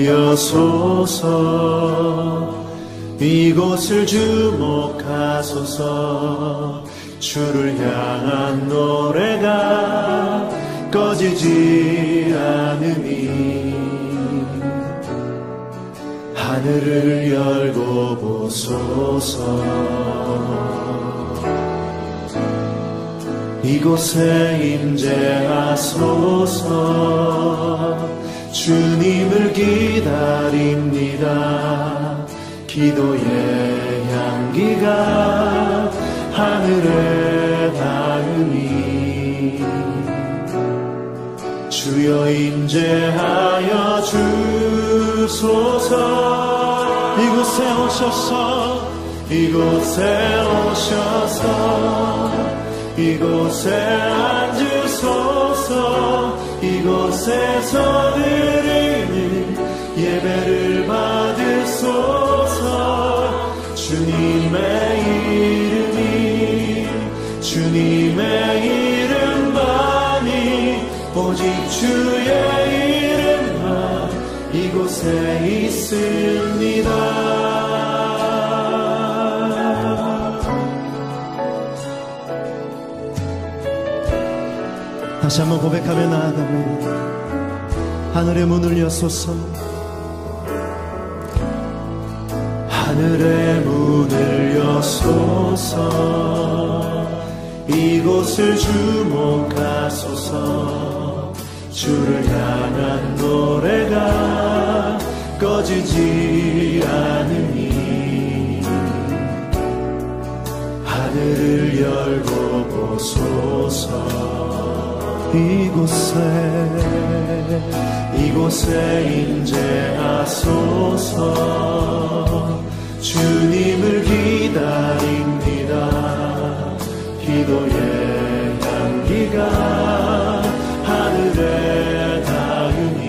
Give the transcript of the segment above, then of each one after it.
여소서 이곳을 주목하소서. 주를 향한 노래가 꺼지지 않으니 하늘을 열고 보소서. 이곳에 임재하소서. 주님을 기다립니다. 기도의 향기가 하늘에 닿으니 주여 임재하여 주소서. 이곳에 오셔서 이곳에 오셔서 이곳에 앉으소서. 이곳에서 드리는 예배를 받으소서. 주님의 이름이 주님의 이름만이 오직 주의 이름만 이곳에 있습니다. 다시 한번 고백하며 나아갑니다. 하늘의 문을 여소서. 하늘의 문을 여소서. 이곳을 주목하소서. 주를 향한 노래가 꺼지지 않으니 하늘을 열고 보소서. 이곳에 임재하소서. 주님을 기다립니다. 기도의 향기가 하늘에 닿으니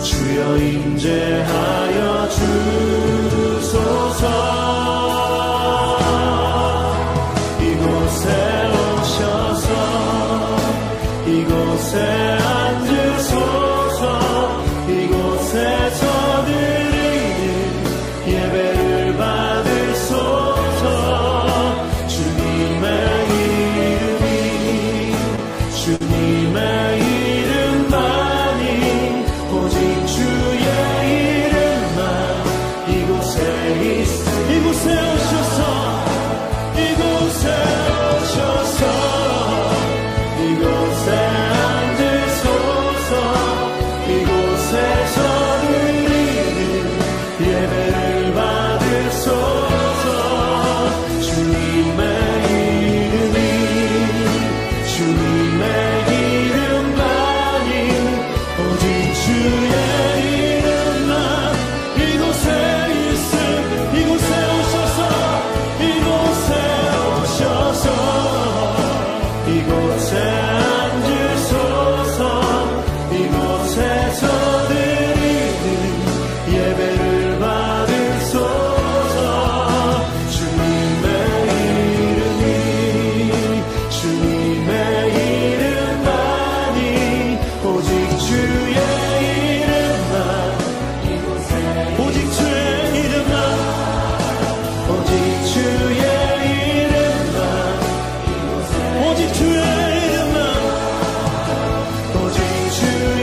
주여 임재하여 주소서. 이곳에 앉으소서. 이곳에서 드리는 예배를 받으소서. 주님의 이름이 주님의 이름만이 오직 주의 이름만 이곳에 이곳에 오셔서 이곳에 오셔서 이곳에 앉으소서. 이곳에서 드리는 예배를 받으소서. 주님의 이름이 주님의 이름만이 오직 주의 이름만 이곳에 있음. 이곳에 오셔서 이곳에 오셔서 이곳에 앉으소서. 이곳에서 드리는 예배를 받으소서. 주님의 이름이 주님의 이름만이 오직 주의 이름만 오직 주의 이름만 오직 주의 이름만 오직 주의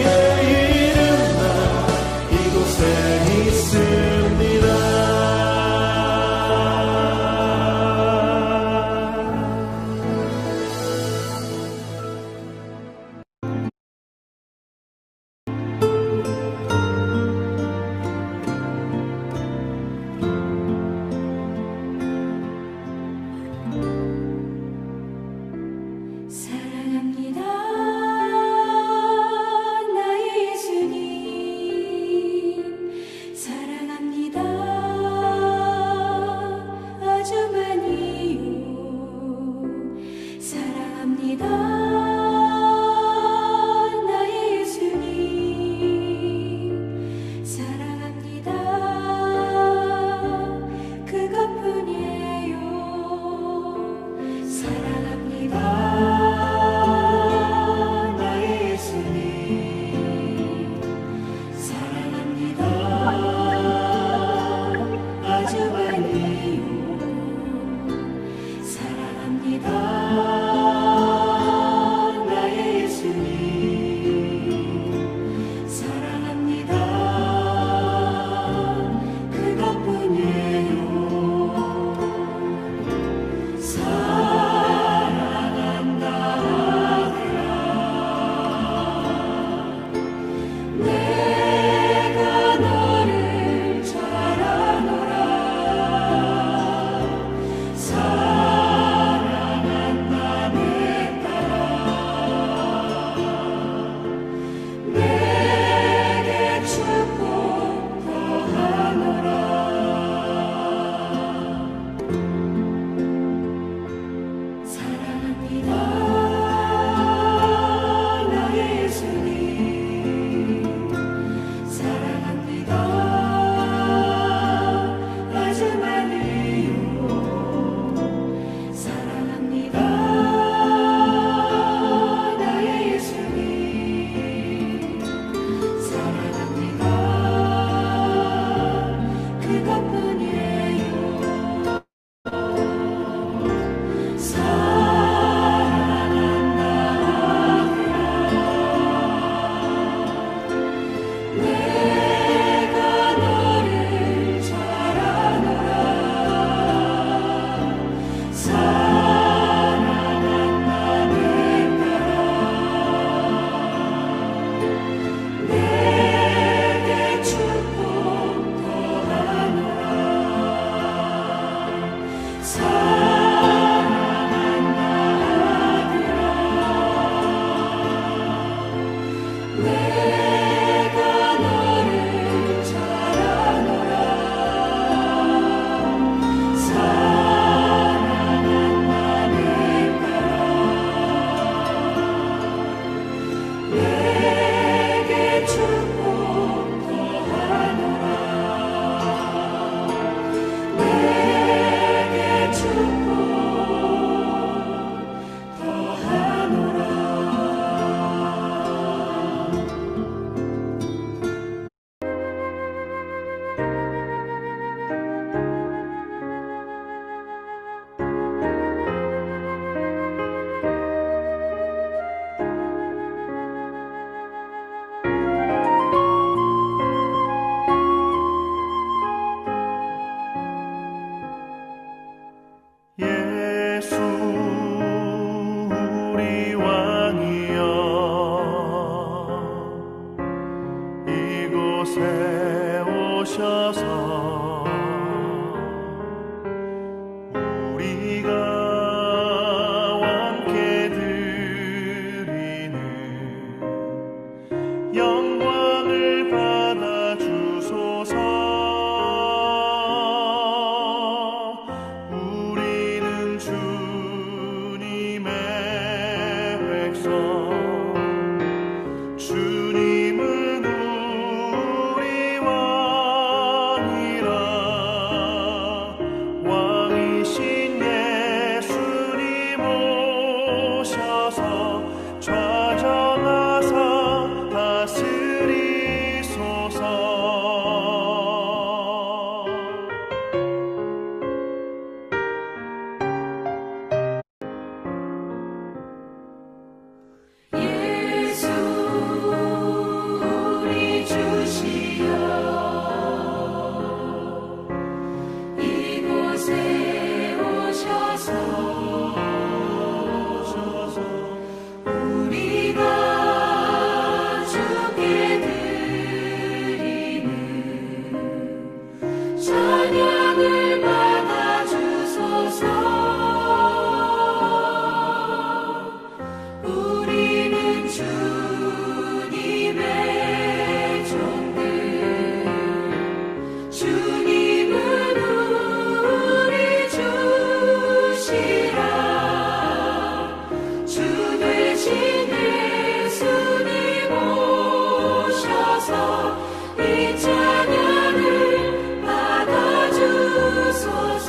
세우셔서 우리가 함께 드리는 영광을 받아 주소서. 우리는 주님의 백성, 주님은 우리 왕이라. 왕이신 예수님 오셔서 좌정하사 다스리소서. 예수 우리 주시여 이곳에 오셔서 우리가 주께 드리는 찬양을 받아 주소서. 우리는 주님의 종들, 주님은 우리 주시라. 주 되신 예수님 오셔서 이 찬양을 받아 주소서.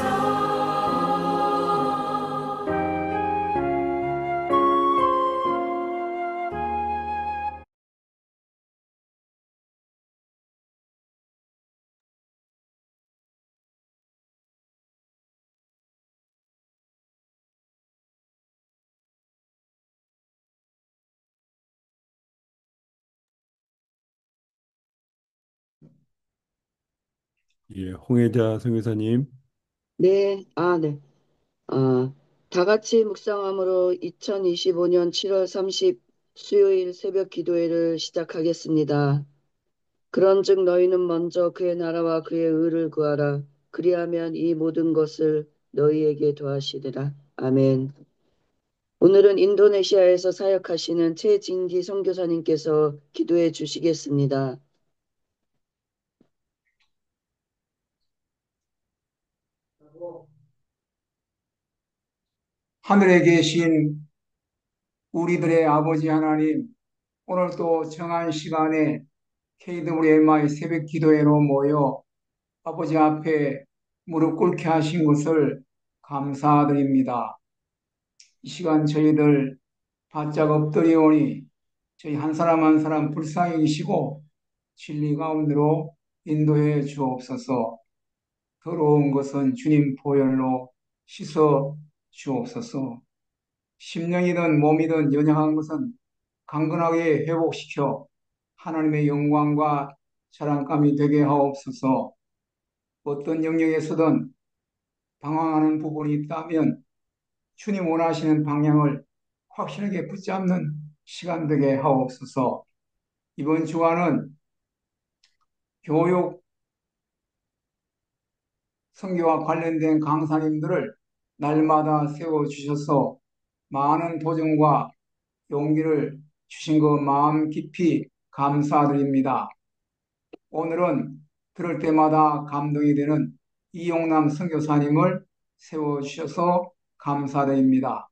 예, 홍혜자 선교사님. 네, 네. 아, 다 같이 묵상함으로 2025년 7월 30 수요일 새벽 기도회를 시작하겠습니다. 그런즉 너희는 먼저 그의 나라와 그의 의를 구하라. 그리하면 이 모든 것을 너희에게 더하시리라. 아멘. 오늘은 인도네시아에서 사역하시는 최진기 선교사님께서 기도해 주시겠습니다. 하늘에 계신 우리들의 아버지 하나님, 오늘 또 정한 시간에 KWMI 새벽 기도회로 모여 아버지 앞에 무릎 꿇게 하신 것을 감사드립니다. 이 시간 저희들 바짝 엎드리오니 저희 한 사람 한 사람 불쌍히 계시고 진리 가운데로 인도해 주옵소서. 더러운 것은 주님 보혈로 씻어 주옵소서. 심령이든 몸이든 연약한 것은 강건하게 회복시켜 하나님의 영광과 자랑감이 되게 하옵소서. 어떤 영역에서든 방황하는 부분이 있다면 주님 원하시는 방향을 확실하게 붙잡는 시간 되게 하옵소서. 이번 주간은 교육 선교와 관련된 강사님들을 날마다 세워주셔서 많은 도전과 용기를 주신 것 마음 깊이 감사드립니다. 오늘은 들을 때마다 감동이 되는 이용남 선교사님을 세워주셔서 감사드립니다.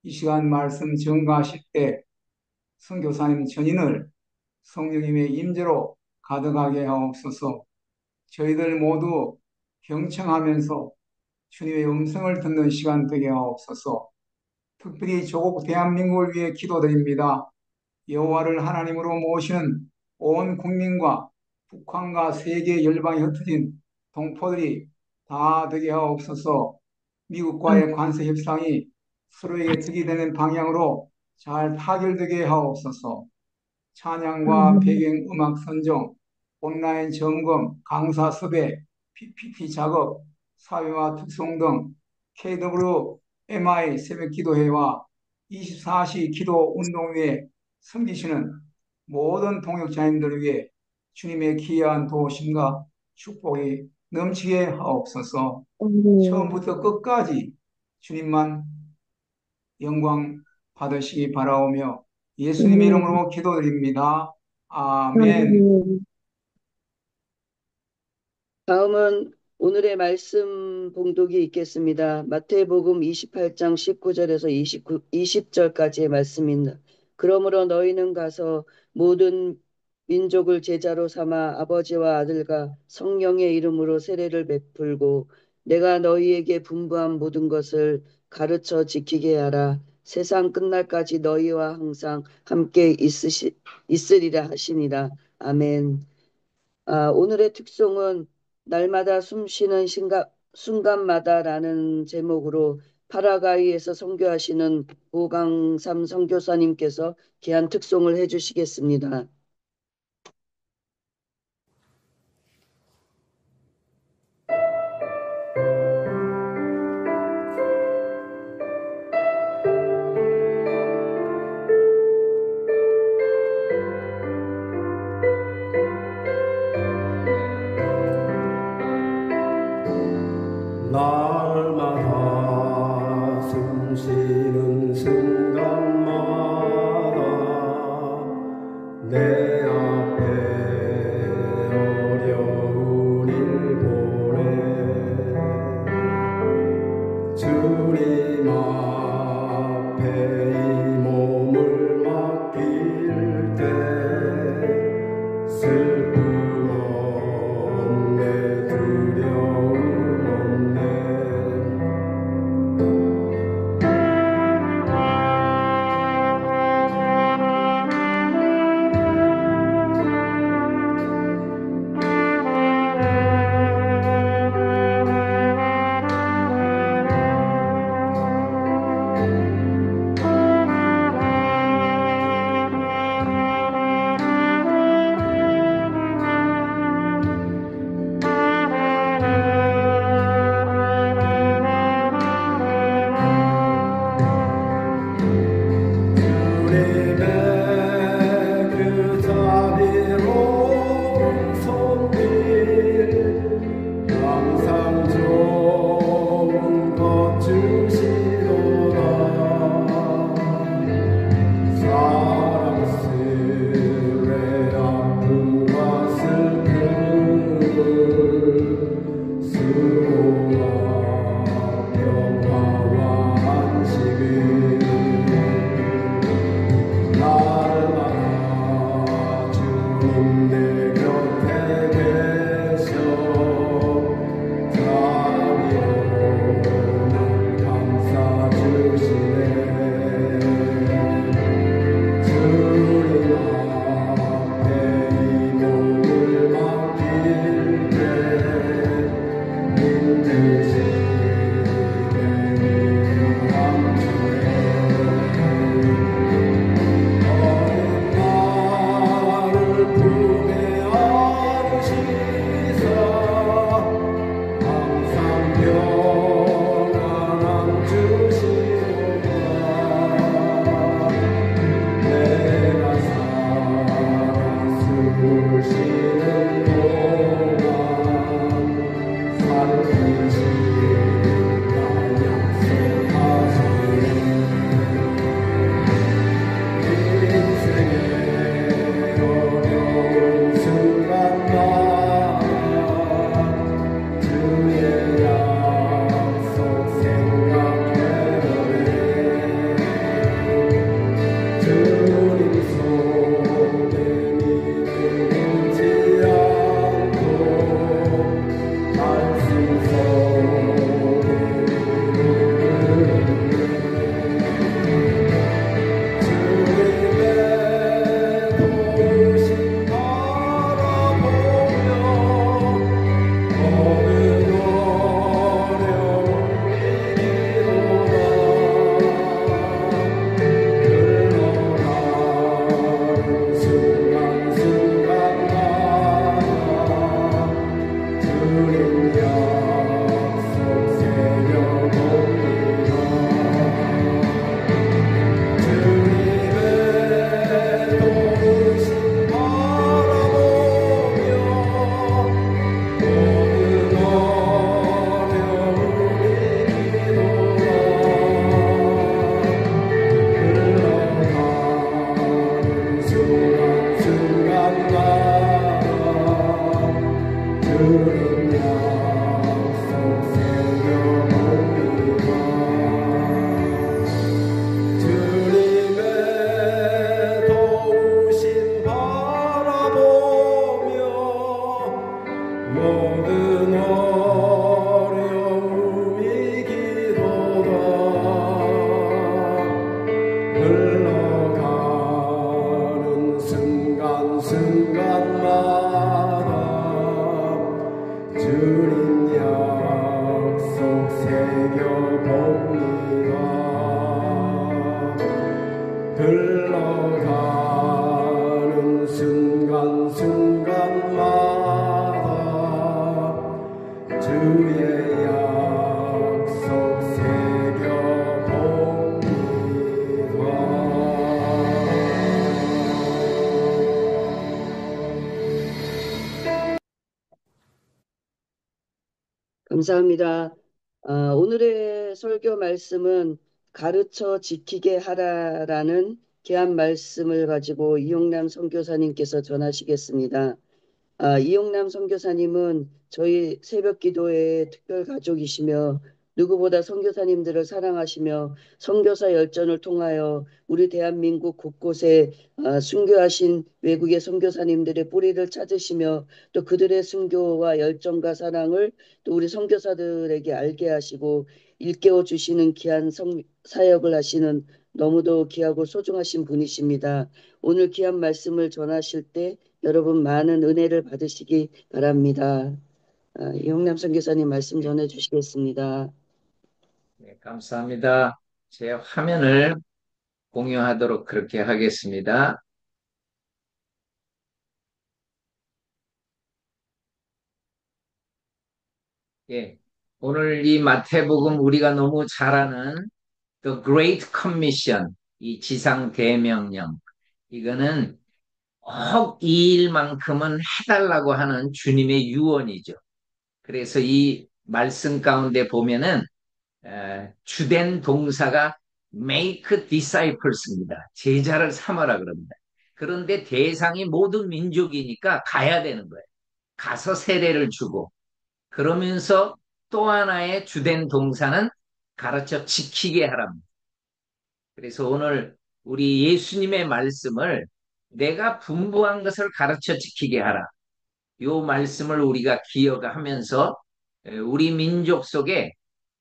이 시간 말씀 전가하실 때 선교사님 전인을 성령님의 임재로 가득하게 하옵소서. 저희들 모두 경청하면서 주님의 음성을 듣는 시간 되게 하옵소서. 특별히 조국 대한민국을 위해 기도드립니다. 여호와를 하나님으로 모시는 온 국민과 북한과 세계 열방에 흩어진 동포들이 다 되게 하옵소서. 미국과의 관세 협상이 서로에게 득이 되는 방향으로 잘 타결되게 하옵소서. 찬양과 배경음악 선정, 온라인 점검, 강사 섭외, PPT 작업, 사회와 특송 등 KWMI 새벽 기도회와 24시 기도 운동회에 섬기시는 모든 동역자님들을 위해 주님의 귀한 도우심과 축복이 넘치게 하옵소서. 처음부터 끝까지 주님만 영광 받으시기 바라오며 예수님의 이름으로 기도드립니다. 아멘. 다음은 오늘의 말씀 봉독이 있겠습니다. 마태복음 28장 19절에서 20절까지의 말씀입니다. 그러므로 너희는 가서 모든 민족을 제자로 삼아 아버지와 아들과 성령의 이름으로 세례를 베풀고 내가 너희에게 분부한 모든 것을 가르쳐 지키게 하라. 세상 끝날까지 너희와 항상 함께 있으리라 하시니라. 아멘. 오늘의 특송은 날마다 숨쉬는 순간마다라는 제목으로 파라과이에서 선교하시는 고강삼 선교사님께서 귀한 특송을 해주시겠습니다. 날마다 숨쉬는 순간마다 내 앞에 어려운 일 보내 주님 앞에 이 몸을 맡길 때 슬픔 없네 두려움 없네 그 자비로운 손길 항상 좋은 것 주시도다 사랑스레 아픔과 슬픔을 수고와 평화와 안식을 날마다 주님 내 곁에 계셔 자비로 날 감싸주시네 주님 앞에 이 몸을 맡길 때 힘드시네 감추네 어린 나를 품에 안고 주는 약속 새겨봅니다. 주님의 도우심 바라보며 모든 어려움이 기도가 흘러가는 순간순간마다 주님 약속 새겨봅니다. 흘러가는 순간순간마다 주의 약속 새겨봅니다. 감사합니다. 오늘의 설교 말씀은 가르쳐 지키게 하라라는 귀한 말씀을 가지고 이용남 선교사님께서 전하시겠습니다. 이용남 선교사님은 저희 새벽 기도의 특별 가족이시며 누구보다 선교사님들을 사랑하시며 선교사 열전을 통하여 우리 대한민국 곳곳에 순교하신 외국의 선교사님들의 뿌리를 찾으시며 또 그들의 순교와 열정과 사랑을 또 우리 선교사들에게 알게 하시고 일깨워 주시는 귀한 사역을 하시는 너무도 귀하고 소중하신 분이십니다. 오늘 귀한 말씀을 전하실 때 여러분 많은 은혜를 받으시기 바랍니다. 이용남 선교사님 말씀 전해 주시겠습니다. 네, 감사합니다. 제 화면을 공유하도록 그렇게 하겠습니다. 예, 오늘 이 마태복음 우리가 너무 잘 아는 The Great Commission, 이 지상 대명령, 이거는 꼭 이 일만큼은 해달라고 하는 주님의 유언이죠. 그래서 이 말씀 가운데 보면은 주된 동사가 make disciples입니다. 제자를 삼아라 그럽니다. 그런데 대상이 모든 민족이니까 가야 되는 거예요. 가서 세례를 주고 그러면서 또 하나의 주된 동사는 가르쳐 지키게 하랍니다. 그래서 오늘 우리 예수님의 말씀을 내가 분부한 것을 가르쳐 지키게 하라. 이 말씀을 우리가 기억하면서 우리 민족 속에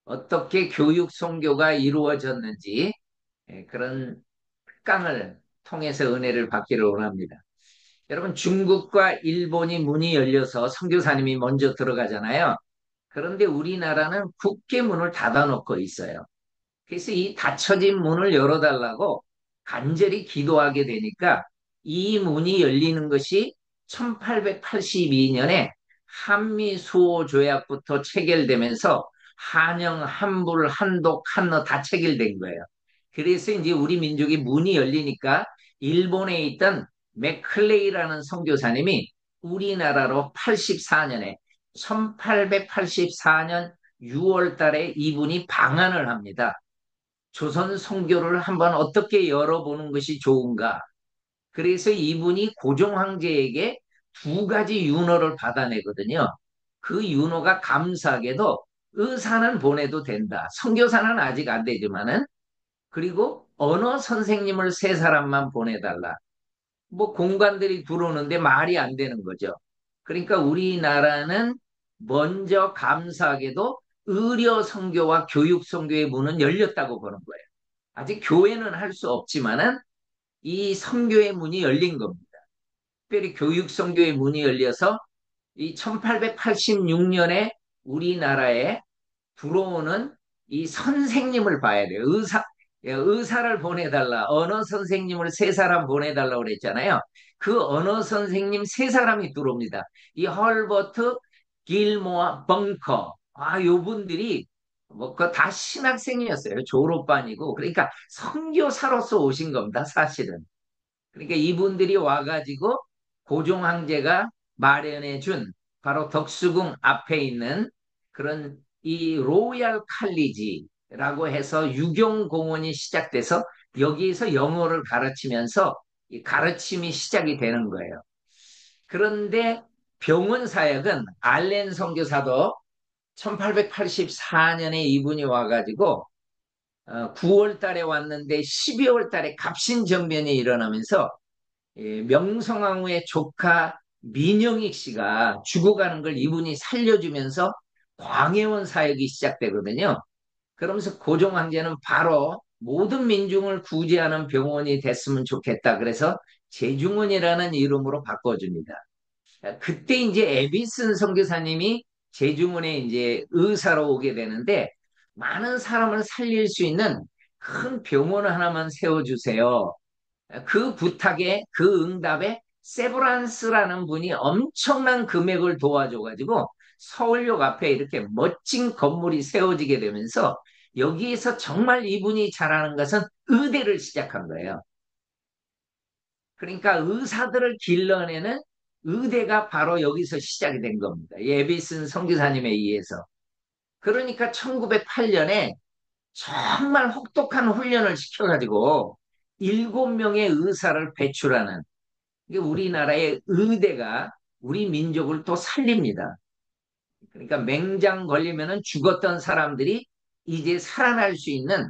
어떻게 교육 선교가 이루어졌는지 그런 특강을 통해서 은혜를 받기를 원합니다. 여러분 중국과 일본이 문이 열려서 선교사님이 먼저 들어가잖아요. 그런데 우리나라는 굳게 문을 닫아놓고 있어요. 그래서 이 닫혀진 문을 열어달라고 간절히 기도하게 되니까 이 문이 열리는 것이 1882년에 한미수호조약부터 체결되면서 한영, 한불, 한독, 한러 다 체결된 거예요. 그래서 이제 우리 민족이 문이 열리니까 일본에 있던 맥클레이라는 선교사님이 우리나라로 84년에 1884년 6월 달에 이분이 방한을 합니다. 조선 선교를 한번 어떻게 열어보는 것이 좋은가. 그래서 이분이 고종 황제에게 두 가지 윤호를 받아내거든요. 그 윤호가 감사하게도 의사는 보내도 된다. 선교사는 아직 안 되지만은 그리고 언어 선생님을 세 사람만 보내달라. 뭐 공관들이 들어오는데 말이 안 되는 거죠. 그러니까 우리나라는 먼저 감사하게도 의료 선교와 교육 선교의 문은 열렸다고 보는 거예요. 아직 교회는 할 수 없지만은 이 선교의 문이 열린 겁니다. 특별히 교육 선교의 문이 열려서 이 1886년에 우리나라에 들어오는 이 선생님을 봐야 돼요. 의사를 보내달라. 언어 선생님을 세 사람 보내달라고 그랬잖아요. 그 언어 선생님 세 사람이 들어옵니다. 이 헐버트, 길모어, 벙커. 요 분들이 뭐, 다 신학생이었어요. 졸업반이고. 그러니까 선교사로서 오신 겁니다, 사실은. 그러니까 이분들이 와가지고 고종 황제가 마련해 준 바로 덕수궁 앞에 있는 그런 이 로얄 칼리지라고 해서 유경공원이 시작돼서 여기에서 영어를 가르치면서 이 가르침이 시작이 되는 거예요. 그런데 병원 사역은 알렌 선교사도 1884년에 이분이 와가지고 9월 달에 왔는데 12월 달에 갑신정변이 일어나면서 명성황후의 조카 민영익 씨가 죽어가는 걸 이분이 살려주면서 광해원 사역이 시작되거든요. 그러면서 고종 황제는 바로 모든 민중을 구제하는 병원이 됐으면 좋겠다. 그래서 제중원이라는 이름으로 바꿔줍니다. 그때 이제 에비슨 선교사님이 제중원에 이제 의사로 오게 되는데 많은 사람을 살릴 수 있는 큰 병원 하나만 세워주세요. 그 부탁에 그 응답에 세브란스라는 분이 엄청난 금액을 도와줘가지고 서울역 앞에 이렇게 멋진 건물이 세워지게 되면서 여기에서 정말 이분이 잘하는 것은 의대를 시작한 거예요. 그러니까 의사들을 길러내는 의대가 바로 여기서 시작이 된 겁니다. 예비슨 선교사님에 의해서. 그러니까 1908년에 정말 혹독한 훈련을 시켜가지고 7명의 의사를 배출하는 이게 우리나라의 의대가 우리 민족을 또 살립니다. 그러니까 맹장 걸리면은 죽었던 사람들이 이제 살아날 수 있는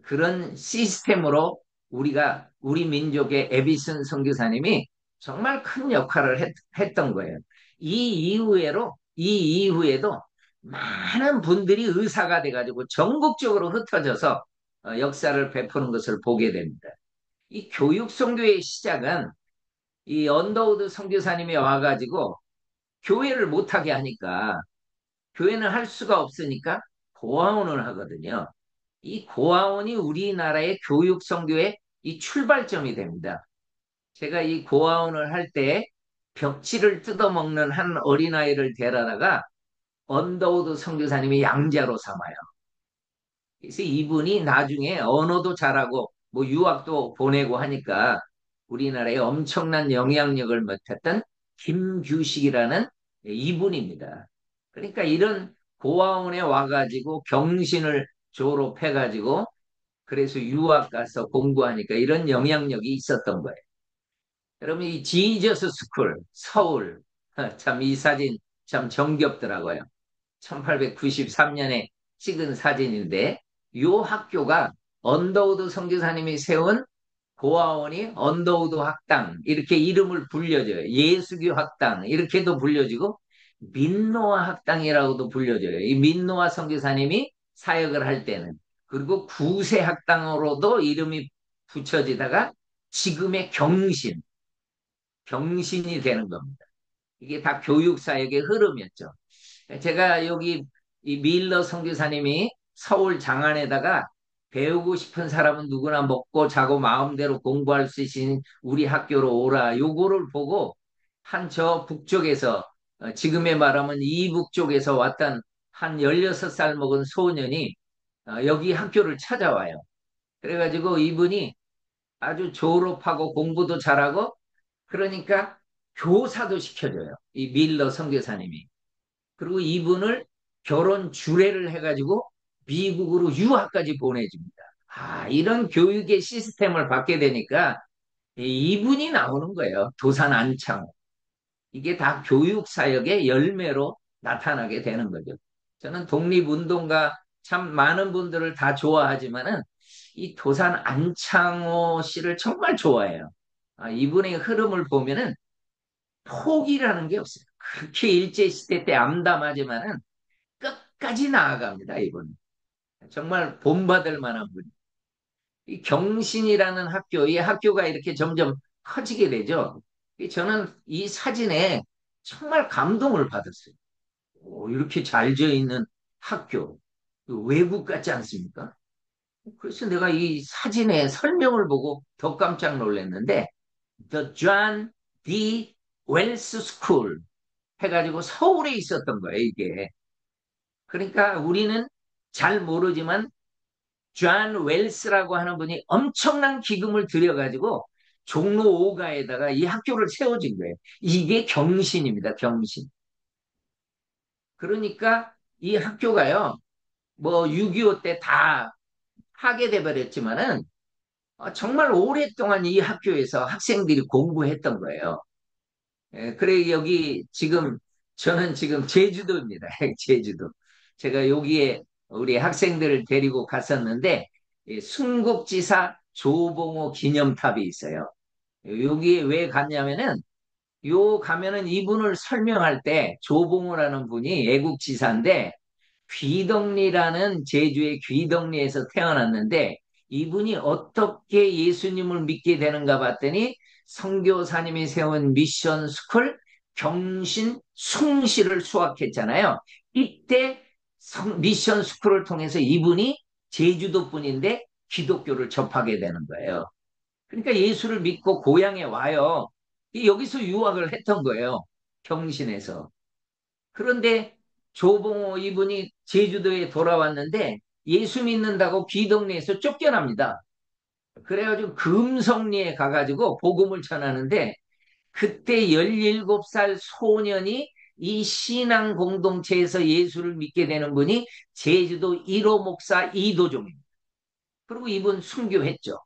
그런 시스템으로 우리가 우리 민족의 에비슨 선교사님이 정말 큰 역할을 했던 거예요. 이 이후에도 많은 분들이 의사가 돼가지고 전국적으로 흩어져서 역사를 베푸는 것을 보게 됩니다. 이 교육 선교의 시작은 이 언더우드 선교사님이 와가지고 교회를 못하게 하니까 교회는 할 수가 없으니까 고아원을 하거든요. 이 고아원이 우리나라의 교육 선교의 이 출발점이 됩니다. 제가 이 고아원을 할 때 벽지를 뜯어먹는 한 어린아이를 데려다가 언더우드 선교사님이 양자로 삼아요. 그래서 이분이 나중에 언어도 잘하고 뭐 유학도 보내고 하니까 우리나라에 엄청난 영향력을 미쳤던 김규식이라는 이분입니다. 그러니까 이런 고아원에 와가지고 경신을 졸업해가지고 그래서 유학 가서 공부하니까 이런 영향력이 있었던 거예요. 여러분 이 지저스 스쿨 서울 참 이 사진 참 정겹더라고요. 1893년에 찍은 사진인데 이 학교가 언더우드 선교사님이 세운 고아원이 언더우드 학당 이렇게 이름을 불려줘요. 예수교 학당 이렇게도 불려지고 민노아 학당이라고도 불려져요. 이 민노아 선교사님이 사역을 할 때는 그리고 구세 학당으로도 이름이 붙여지다가 지금의 경신이 되는 겁니다. 이게 다 교육사역의 흐름이었죠. 제가 여기 이 밀러 선교사님이 서울 장안에다가 배우고 싶은 사람은 누구나 먹고 자고 마음대로 공부할 수 있는 우리 학교로 오라. 요거를 보고 한 저 북쪽에서 지금의 말하면 이북 쪽에서 왔던 한 16살 먹은 소년이 여기 학교를 찾아와요. 그래가지고 이분이 아주 졸업하고 공부도 잘하고 그러니까 교사도 시켜줘요. 이 밀러 선교사님이. 그리고 이분을 결혼 주례를 해가지고 미국으로 유학까지 보내줍니다. 이런 교육의 시스템을 받게 되니까 이분이 나오는 거예요. 도산 안창호. 이게 다 교육사역의 열매로 나타나게 되는 거죠. 저는 독립운동가 참 많은 분들을 다 좋아하지만은 이 도산 안창호 씨를 정말 좋아해요. 이분의 흐름을 보면은 포기라는 게 없어요. 그렇게 일제시대 때 암담하지만은 끝까지 나아갑니다, 이분. 정말 본받을 만한 분. 이 경신이라는 학교, 이 학교가 이렇게 점점 커지게 되죠. 저는 이 사진에 정말 감동을 받았어요. 이렇게 잘 지어 있는 학교, 외국 같지 않습니까? 그래서 내가 이 사진의 설명을 보고 더 깜짝 놀랐는데, The John D. Wells School 해가지고 서울에 있었던 거예요, 이게. 그러니까 우리는 잘 모르지만 존 웰스라고 하는 분이 엄청난 기금을 들여가지고 종로 5가에다가 이 학교를 세워진 거예요. 이게 경신입니다, 경신. 그러니까 이 학교가요, 뭐 6.25 때 다 파괴돼 버렸지만은 정말 오랫동안 이 학교에서 학생들이 공부했던 거예요. 그래, 여기 지금, 저는 지금 제주도입니다. 제주도. 제가 여기에 우리 학생들을 데리고 갔었는데, 순국지사 조봉호 기념탑이 있어요. 여기에 왜 갔냐면은, 요 가면은 이분을 설명할 때 조봉호라는 분이 애국지사인데, 귀덕리라는 제주의 귀덕리에서 태어났는데 이분이 어떻게 예수님을 믿게 되는가 봤더니 선교사님이 세운 미션 스쿨 경신 숭실을 수학했잖아요. 이때 미션 스쿨을 통해서 이분이 제주도 분인데 기독교를 접하게 되는 거예요. 그러니까 예수를 믿고 고향에 와요. 여기서 유학을 했던 거예요. 경신에서. 그런데 조봉호 이분이 제주도에 돌아왔는데 예수 믿는다고 귀동리에서 쫓겨납니다. 그래가지고 금성리에 가가지고 복음을 전하는데 그때 17살 소년이 이 신앙 공동체에서 예수를 믿게 되는 분이 제주도 1호 목사 이도종입니다. 그리고 이분 순교했죠.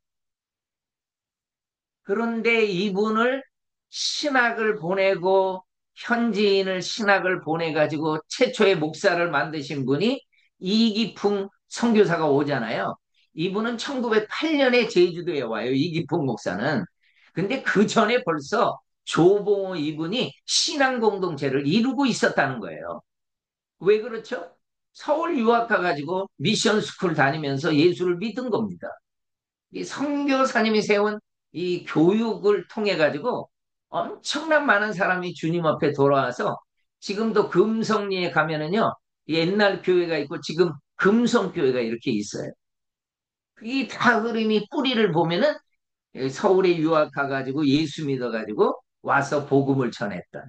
그런데 이분을 신학을 보내고 현지인을 신학을 보내가지고 최초의 목사를 만드신 분이 이기풍 선교사가 오잖아요. 이분은 1908년에 제주도에 와요. 이기풍 목사는. 근데 그 전에 벌써 조봉호 이분이 신앙 공동체를 이루고 있었다는 거예요. 왜 그렇죠? 서울 유학 가가지고 미션 스쿨 다니면서 예수를 믿은 겁니다. 이 선교사님이 세운 이 교육을 통해 가지고 엄청난 많은 사람이 주님 앞에 돌아와서 지금도 금성리에 가면은요 옛날 교회가 있고 지금 금성교회가 이렇게 있어요. 이 다 흐름이 뿌리를 보면은 서울에 유학 가가지고 예수 믿어가지고 와서 복음을 전했던.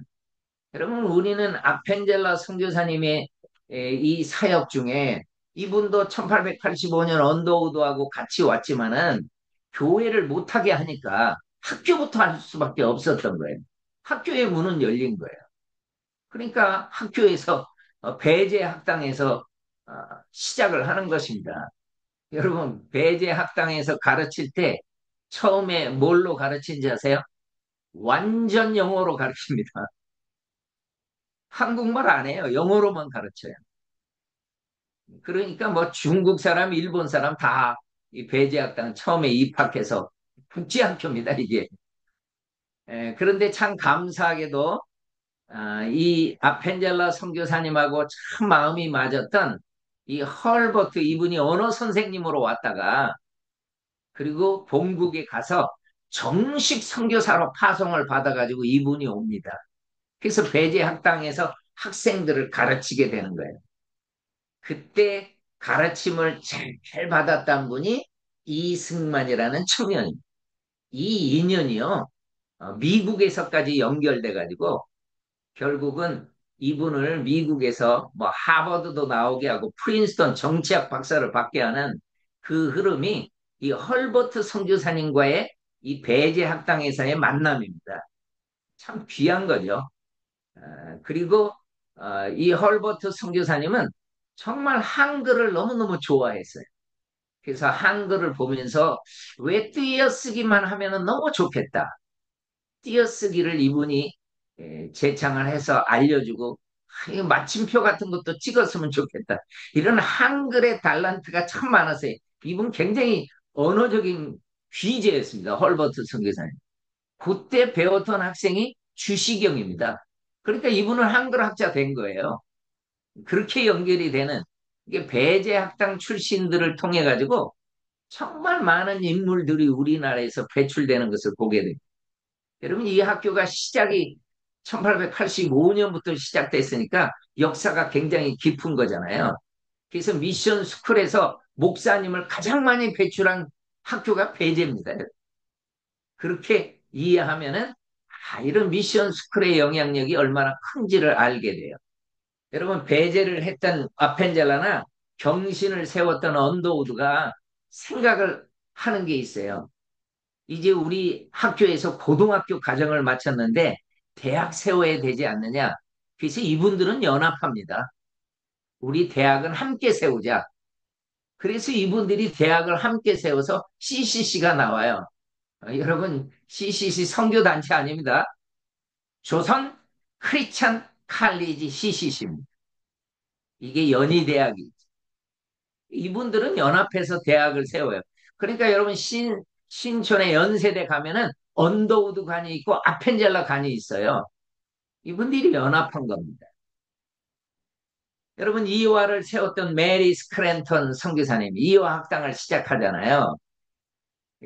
여러분 우리는 아펜젤라 선교사님의 이 사역 중에 이분도 1885년 언더우드하고 같이 왔지만은 교회를 못하게 하니까 학교부터 할 수밖에 없었던 거예요. 학교의 문은 열린 거예요. 그러니까 학교에서 배제 학당에서 어, 시작을 하는 것입니다. 여러분 배제 학당에서 가르칠 때 처음에 뭘로 가르친지 아세요? 완전 영어로 가르칩니다. 한국말 안 해요. 영어로만 가르쳐요. 그러니까 뭐 중국 사람, 일본 사람 다 이 배제학당 처음에 입학해서 국제학교입니다, 이게. 그런데 참 감사하게도 이 아펜젤라 선교사님하고 참 마음이 맞았던 이 헐버트 이분이 언어 선생님으로 왔다가 그리고 본국에 가서 정식 선교사로 파송을 받아가지고 이분이 옵니다. 그래서 배제학당에서 학생들을 가르치게 되는 거예요. 그때 가르침을 잘 받았던 분이 이승만이라는 청년입니다. 이 인연이요, 미국에서까지 연결돼가지고 결국은 이분을 미국에서 뭐 하버드도 나오게 하고 프린스턴 정치학 박사를 받게 하는 그 흐름이 이 헐버트 선교사님과의 이 배제 학당에서의 만남입니다. 참 귀한 거죠. 그리고 이 헐버트 선교사님은 정말 한글을 너무너무 좋아했어요. 그래서 한글을 보면서 왜 띄어쓰기만 하면 너무 좋겠다. 띄어쓰기를 이분이 제창을 해서 알려주고 이 마침표 같은 것도 찍었으면 좋겠다. 이런 한글의 달란트가 참 많았어요. 이분 굉장히 언어적인 귀재였습니다. 헐버트 선교사님. 그때 배웠던 학생이 주시경입니다. 그러니까 이분은 한글 학자 된 거예요. 그렇게 연결이 되는 이게 배제 학당 출신들을 통해 가지고 정말 많은 인물들이 우리나라에서 배출되는 것을 보게 됩니다. 여러분 이 학교가 시작이 1885년부터 시작됐으니까 역사가 굉장히 깊은 거잖아요. 그래서 미션 스쿨에서 목사님을 가장 많이 배출한 학교가 배제입니다. 그렇게 이해하면은 이런 미션 스쿨의 영향력이 얼마나 큰지를 알게 돼요. 여러분 배제를 했던 아펜젤라나 경신을 세웠던 언더우드가 생각을 하는 게 있어요. 이제 우리 학교에서 고등학교 과정을 마쳤는데 대학 세워야 되지 않느냐. 그래서 이분들은 연합합니다. 우리 대학은 함께 세우자. 그래서 이분들이 대학을 함께 세워서 CCC가 나와요. 여러분 CCC 선교단체 아닙니다. 조선 크리스찬 칼리지 CCC입니다. 이게 연희대학이. 이분들은 연합해서 대학을 세워요. 그러니까 여러분 신촌의 연세대 가면은 언더우드 관이 있고 아펜젤러 관이 있어요. 이분들이 연합한 겁니다. 여러분 이화를 세웠던 메리 스크랜턴 선교사님 이화 학당을 시작하잖아요.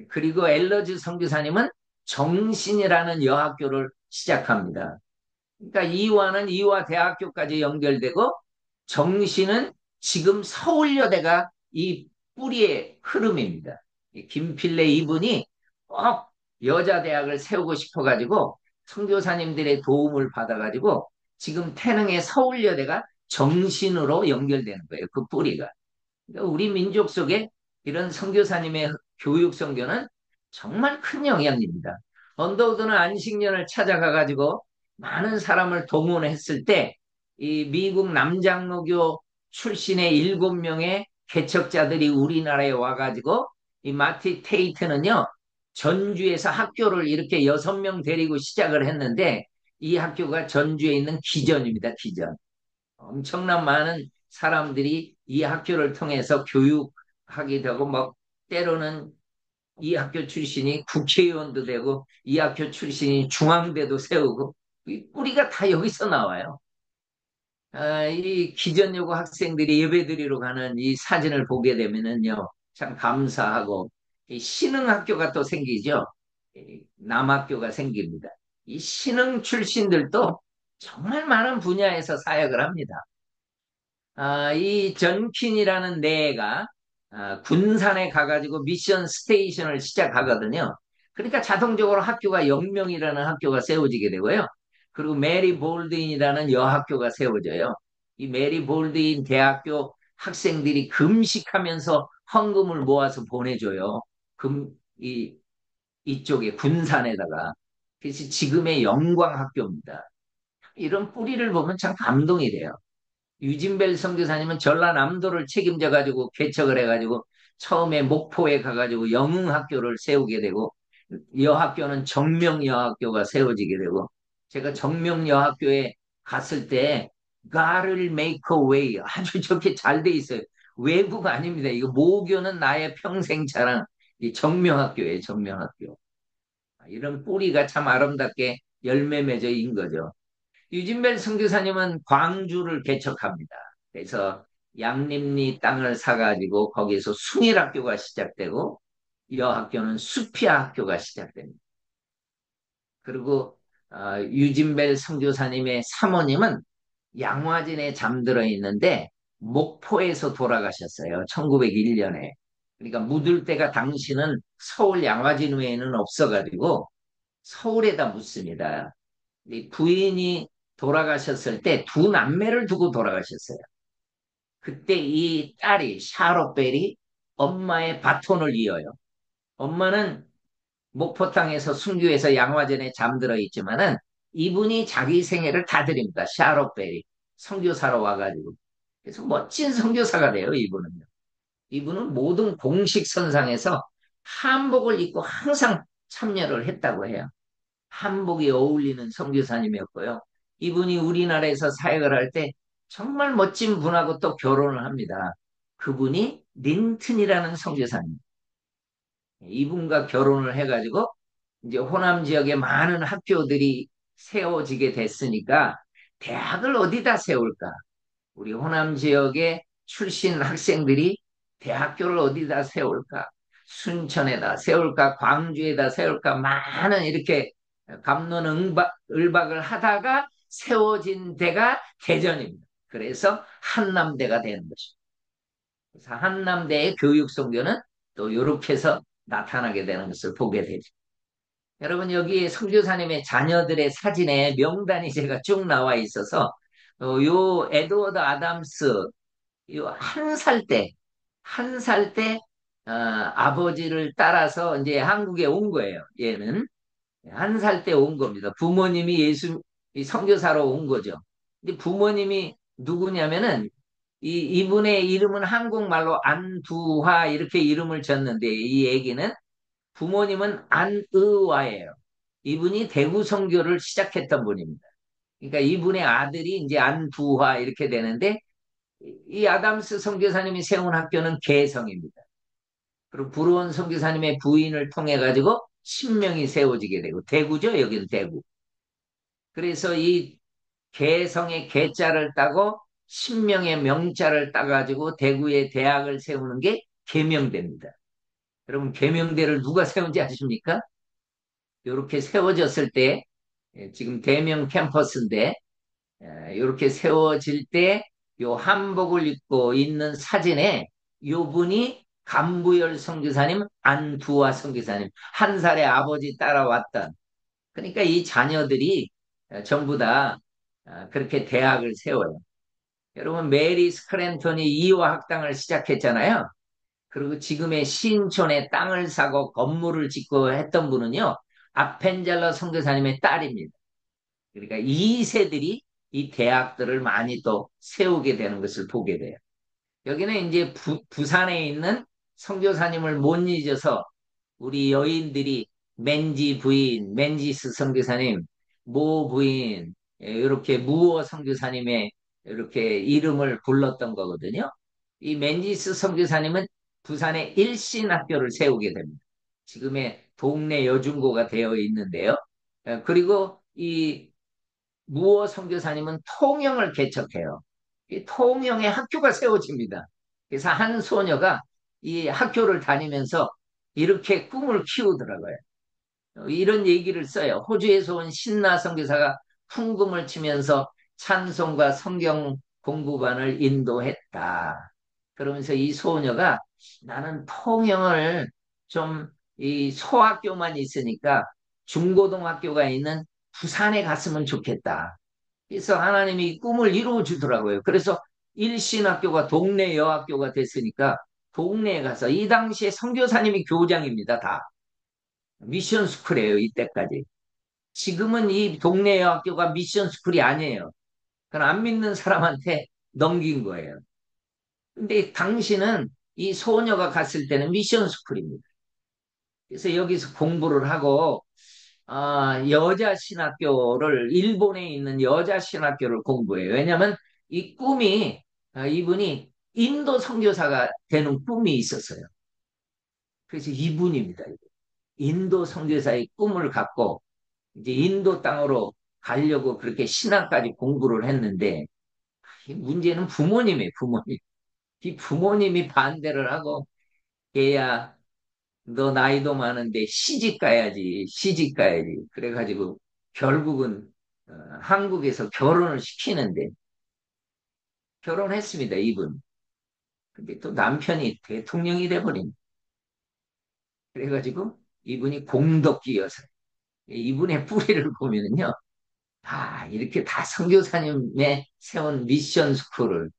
그리고 엘러즈 선교사님은 정신이라는 여학교를 시작합니다. 그러니까 이화는 이화대학교까지 연결되고 정신은 지금 서울여대가 이 뿌리의 흐름입니다. 김필래 이분이 꼭 여자대학을 세우고 싶어가지고 선교사님들의 도움을 받아가지고 지금 태능의 서울여대가 정신으로 연결되는 거예요. 그 뿌리가. 그러니까 우리 민족 속에 이런 선교사님의 교육 선교는 정말 큰 영향입니다. 언더우드는 안식년을 찾아가가지고 많은 사람을 동원했을 때 이 미국 남장로교 출신의 7명의 개척자들이 우리나라에 와가지고 이 마티 테이트는요 전주에서 학교를 이렇게 6명 데리고 시작을 했는데 이 학교가 전주에 있는 기전입니다. 기전. 엄청난 많은 사람들이 이 학교를 통해서 교육하게 되고 뭐 때로는 이 학교 출신이 국회의원도 되고 이 학교 출신이 중앙대도 세우고 이 뿌리가 다 여기서 나와요. 이 기전여고 학생들이 예배드리러 가는 이 사진을 보게 되면은요 참 감사하고 이 신흥학교가 또 생기죠. 이 남학교가 생깁니다. 이 신흥 출신들도 정말 많은 분야에서 사역을 합니다. 이 전킨이라는 내가 군산에 가가지고 미션 스테이션을 시작하거든요. 그러니까 자동적으로 학교가 영명이라는 학교가 세워지게 되고요. 그리고 메리 볼드인이라는 여학교가 세워져요. 이 메리 볼드인 대학교 학생들이 금식하면서 헌금을 모아서 보내줘요. 금, 이, 이쪽에 군산에다가. 그래서 지금의 영광학교입니다. 이런 뿌리를 보면 참 감동이 돼요. 유진벨 선교사님은 전라남도를 책임져 가지고 개척을 해가지고 처음에 목포에 가가지고 영흥학교를 세우게 되고 여학교는 정명여학교가 세워지게 되고 제가 정명여학교에 갔을 때 God'll make a way 아주 저렇게 잘 돼 있어요. 외국 아닙니다. 이거 모교는 나의 평생 자랑 이 정명학교예요. 정명학교. 이런 뿌리가 참 아름답게 열매 맺어인 거죠. 유진벨 선교사님은 광주를 개척합니다. 그래서 양림리 땅을 사가지고 거기에서 숭일학교가 시작되고 여학교는 수피아 학교가 시작됩니다. 그리고 유진벨 선교사님의 사모님은 양화진에 잠들어 있는데 목포에서 돌아가셨어요. 1901년에. 그러니까 묻을 때가 당신은 서울 양화진 외에는 없어가지고 서울에다 묻습니다. 부인이 돌아가셨을 때 두 남매를 두고 돌아가셨어요. 그때 이 딸이 샤롯벨이 엄마의 바톤을 이어요. 엄마는 목포탕에서 순교해서 양화전에 잠들어 있지만은 이분이 자기 생애를 다 드립니다. 샤롯벨이 선교사로 와가지고. 그래서 멋진 선교사가 돼요. 이분은요. 이분은 모든 공식 선상에서 한복을 입고 항상 참여를 했다고 해요. 한복이 어울리는 선교사님이었고요. 이분이 우리나라에서 사역을 할 때 정말 멋진 분하고 또 결혼을 합니다. 그분이 린튼이라는 선교사님. 이분과 결혼을 해가지고 이제 호남 지역에 많은 학교들이 세워지게 됐으니까 대학을 어디다 세울까? 우리 호남 지역의 출신 학생들이 대학교를 어디다 세울까? 순천에다 세울까? 광주에다 세울까? 많은 이렇게 갑론을박을 하다가 세워진 데가 대전입니다. 그래서 한남대가 되는 것입니다. 그래서 한남대의 교육 선교는 또 이렇게 해서 나타나게 되는 것을 보게 되죠. 여러분 여기 선교사님의 자녀들의 사진에 명단이 제가 쭉 나와 있어서 요 에드워드 아담스 요 한 살 때, 한 살 때 아버지를 따라서 이제 한국에 온 거예요. 얘는 한 살 때 온 겁니다. 부모님이 선교사로 온 거죠. 근데 부모님이 누구냐면은 이분의 이름은 한국말로 안두화 이렇게 이름을 졌는데 이 얘기는 부모님은 안의화예요. 이분이 대구 선교를 시작했던 분입니다. 그러니까 이분의 아들이 이제 안두화 이렇게 되는데 이 아담스 선교사님이 세운 학교는 개성입니다. 그리고 불우원 선교사님의 부인을 통해 가지고 신명이 세워지게 되고 대구죠. 여기는 대구. 그래서 이 개성의 개자를 따고 신명의 명자를 따가지고 대구에 대학을 세우는 게 계명대입니다. 여러분 계명대를 누가 세운지 아십니까? 이렇게 세워졌을 때 지금 대명 캠퍼스인데 이렇게 세워질 때 요 한복을 입고 있는 사진에 요 분이 감부열 선교사님, 안두화 선교사님, 한 살의 아버지 따라왔던 그러니까 이 자녀들이 전부 다 그렇게 대학을 세워요. 여러분 메리 스크랜턴이 이화 학당을 시작했잖아요. 그리고 지금의 신촌에 땅을 사고 건물을 짓고 했던 분은요. 아펜젤러 선교사님의 딸입니다. 그러니까 이 세들이 이 대학들을 많이 또 세우게 되는 것을 보게 돼요. 여기는 이제 부산에 있는 선교사님을 못 잊어서 우리 여인들이 맨지 부인, 맨지스 선교사님, 모 부인, 이렇게 무어 선교사님의 이렇게 이름을 불렀던 거거든요. 이 맨지스 선교사님은 부산에 일신학교를 세우게 됩니다. 지금의 동네 여중고가 되어 있는데요. 그리고 이 무어 선교사님은 통영을 개척해요. 이 통영에 학교가 세워집니다. 그래서 한 소녀가 이 학교를 다니면서 이렇게 꿈을 키우더라고요. 이런 얘기를 써요. 호주에서 온 신나 선교사가 풍금을 치면서 찬송과 성경 공부반을 인도했다. 그러면서 이 소녀가 나는 통영을 좀 이 소학교만 있으니까 중고등학교가 있는 부산에 갔으면 좋겠다. 그래서 하나님이 꿈을 이루어 주더라고요. 그래서 일신학교가 동네 여학교가 됐으니까 동네에 가서 이 당시에 선교사님이 교장입니다. 다. 미션 스쿨이에요. 이때까지. 지금은 이 동네 여학교가 미션 스쿨이 아니에요. 그건 안 믿는 사람한테 넘긴 거예요. 근데 당시는 이 소녀가 갔을 때는 미션 스쿨입니다. 그래서 여기서 공부를 하고 여자 신학교를 일본에 있는 여자 신학교를 공부해요. 왜냐하면 이 꿈이 이분이 인도 선교사가 되는 꿈이 있었어요. 그래서 이분입니다. 인도 선교사의 꿈을 갖고 이제 인도 땅으로 가려고 그렇게 신학까지 공부를 했는데 이 문제는 부모님이에요. 부모님. 이 부모님이 반대를 하고 얘야 너 나이도 많은데 시집 가야지 시집 가야지 그래가지고 결국은 한국에서 결혼을 시키는데 결혼했습니다. 이분. 근데 또 남편이 대통령이 돼버린. 그래가지고 이분이 공덕기여서 이분의 뿌리를 보면은요. 이렇게 다 선교사님의 세운 미션 스쿨을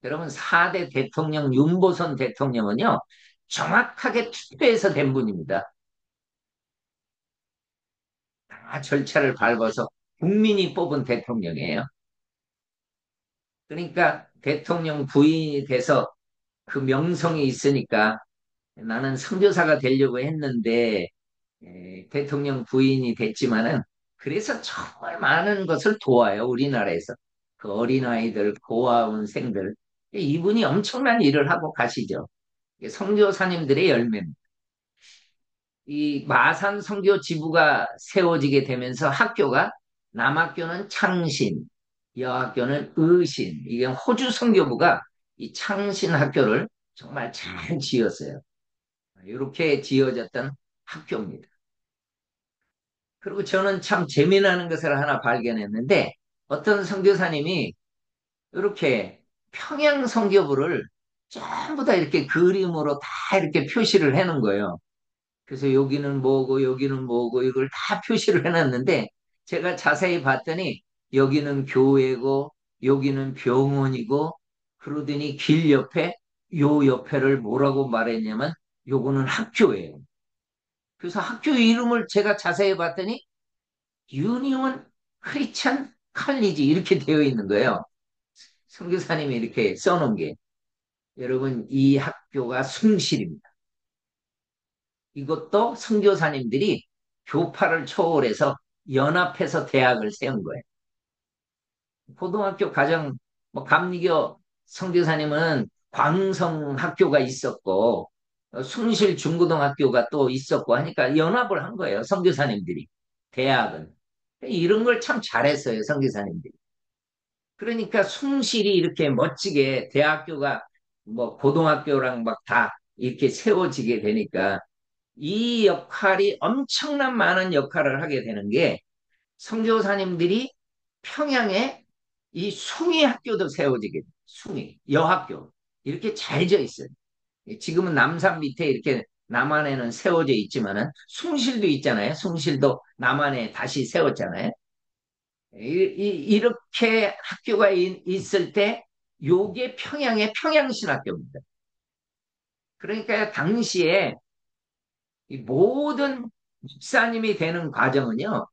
여러분 4대 대통령 윤보선 대통령은요. 정확하게 투표해서 된 분입니다. 다 절차를 밟아서 국민이 뽑은 대통령이에요. 그러니까 대통령 부인이 돼서 그 명성이 있으니까 나는 선교사가 되려고 했는데 대통령 부인이 됐지만은 그래서 정말 많은 것을 도와요. 우리나라에서. 그 어린아이들, 고아원생들. 이분이 엄청난 일을 하고 가시죠. 선교사님들의 열매입니다. 이 마산 선교 지부가 세워지게 되면서 학교가 남학교는 창신, 여학교는 의신. 이게 호주 선교부가 이 창신 학교를 정말 잘 지었어요. 이렇게 지어졌던 학교입니다. 그리고 저는 참 재미나는 것을 하나 발견했는데 어떤 선교사님이 이렇게 평양 선교부를 전부 다 이렇게 그림으로 다 이렇게 표시를 해놓은 거예요. 그래서 여기는 뭐고 여기는 뭐고 이걸 다 표시를 해놨는데 제가 자세히 봤더니 여기는 교회고 여기는 병원이고 그러더니 길 옆에 요 옆에를 뭐라고 말했냐면 요거는 학교예요. 그래서 학교 이름을 제가 자세히 봤더니 유니온 크리스찬 칼리지 이렇게 되어 있는 거예요. 선교사님이 이렇게 써놓은 게 여러분 이 학교가 숭실입니다. 이것도 선교사님들이 교파를 초월해서 연합해서 대학을 세운 거예요. 고등학교 가정, 뭐, 감리교 선교사님은 광성학교가 있었고, 숭실 중고등학교가 또 있었고 하니까 연합을 한 거예요, 선교사님들이. 대학은. 이런 걸 참 잘했어요, 선교사님들이. 그러니까 숭실이 이렇게 멋지게 대학교가 뭐 고등학교랑 막 다 이렇게 세워지게 되니까 이 역할이 엄청난 많은 역할을 하게 되는 게 선교사님들이 평양에 이 숭이 학교도 세워지게 돼요. 숭이 여학교 이렇게 잘 져 있어요. 지금은 남산 밑에 이렇게 남한에는 세워져 있지만은 숭실도 있잖아요. 숭실도 남한에 다시 세웠잖아요. 이렇게 학교가 있을 때 요게 평양의 평양신학교입니다. 그러니까 당시에 이 모든 목사님이 되는 과정은요,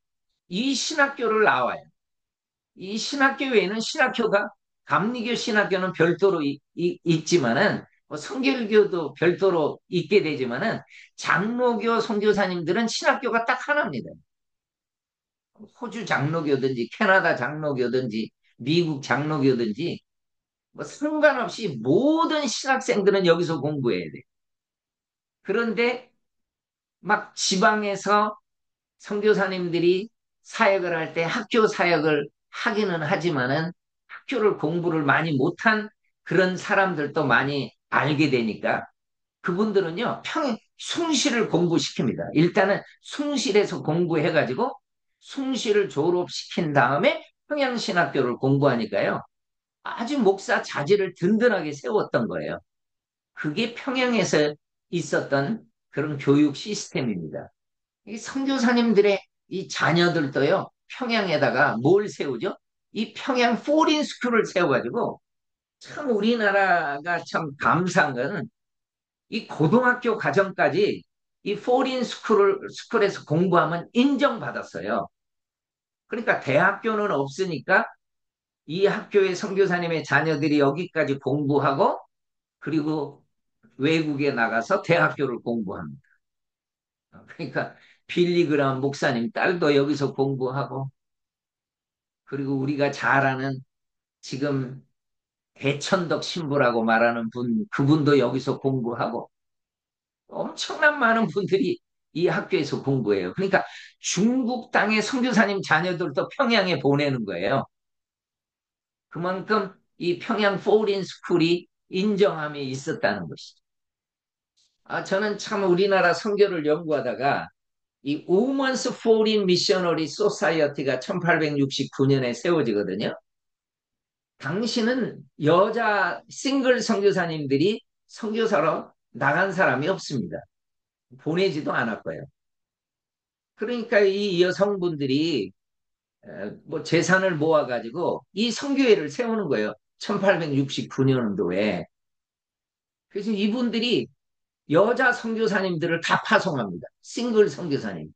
이 신학교를 나와요. 이 신학교 외에는 신학교가 감리교 신학교는 별도로 있지만은 뭐 성결교도 별도로 있게 되지만은 장로교 선교사님들은 신학교가 딱 하나입니다. 호주 장로교든지 캐나다 장로교든지 미국 장로교든지 뭐 상관없이 모든 신학생들은 여기서 공부해야 돼. 그런데 막 지방에서 선교사님들이 사역을 할 때 학교 사역을 하기는 하지만은 학교를 공부를 많이 못한 그런 사람들도 많이 알게 되니까 그분들은요, 숭실을 공부시킵니다. 일단은 숭실에서 공부해가지고 숭실을 졸업시킨 다음에 평양신학교를 공부하니까요. 아주 목사 자질을 든든하게 세웠던 거예요. 그게 평양에서 있었던 그런 교육 시스템입니다. 이 선교사님들의 이 자녀들도요, 평양에다가 뭘 세우죠? 이 평양 포린 스쿨을 세워가지고 참 우리나라가 참 감사한 거는 이 고등학교 과정까지 이 포린 스쿨에서 공부하면 인정받았어요. 그러니까 대학교는 없으니까 이 학교의 선교사님의 자녀들이 여기까지 공부하고 그리고 외국에 나가서 대학교를 공부합니다. 그러니까 빌리그람 목사님 딸도 여기서 공부하고 그리고 우리가 잘 아는 지금 대천덕 신부라고 말하는 분 그분도 여기서 공부하고 엄청난 많은 분들이 이 학교에서 공부해요. 그러니까 중국 땅의 선교사님 자녀들도 평양에 보내는 거예요. 그만큼 이 평양 포린 스쿨이 인정함이 있었다는 것이죠. 저는 참 우리나라 선교를 연구하다가 이 우먼스 포린 미셔너리 소사이어티가 1869년에 세워지거든요. 당시는 여자 싱글 선교사님들이 선교사로 나간 사람이 없습니다. 보내지도 않았고요. 그러니까 이 여성분들이 뭐 재산을 모아가지고 이 선교회를 세우는 거예요. 1869년도에. 그래서 이분들이 여자 선교사님들을 다 파송합니다. 싱글 선교사님.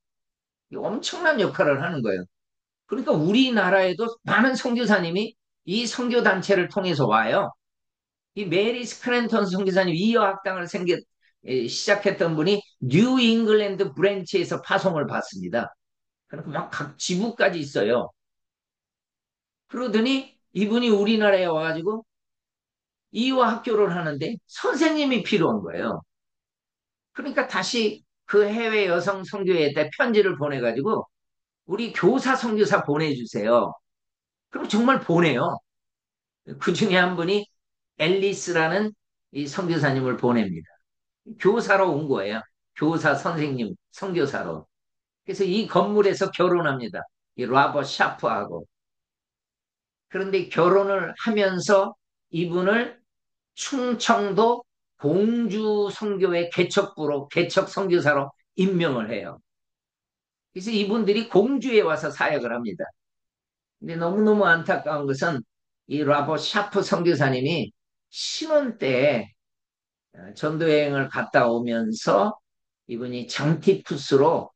엄청난 역할을 하는 거예요. 그러니까 우리나라에도 많은 선교사님이 이 선교단체를 통해서 와요. 이 메리 스크랜턴 선교사님 이 여학당을 시작했던 분이 뉴 잉글랜드 브랜치에서 파송을 받습니다. 그러니까 막 각 지부까지 있어요. 그러더니 이분이 우리나라에 와가지고 이화 학교를 하는데 선생님이 필요한 거예요. 그러니까 다시 그 해외 여성 선교회에 편지를 보내가지고 우리 교사 선교사 보내주세요. 그럼 정말 보내요. 그 중에 한 분이 앨리스라는 이 선교사님을 보냅니다. 교사로 온 거예요. 교사 선생님, 선교사로. 그래서 이 건물에서 결혼합니다. 이 라버 샤프하고. 그런데 결혼을 하면서 이분을 충청도 공주 선교회 개척부로, 개척 선교사로 임명을 해요. 그래서 이분들이 공주에 와서 사역을 합니다. 근데 너무너무 안타까운 것은 이 라버 샤프 선교사님이 신혼 때 전도여행을 갔다 오면서 이분이 장티푸스로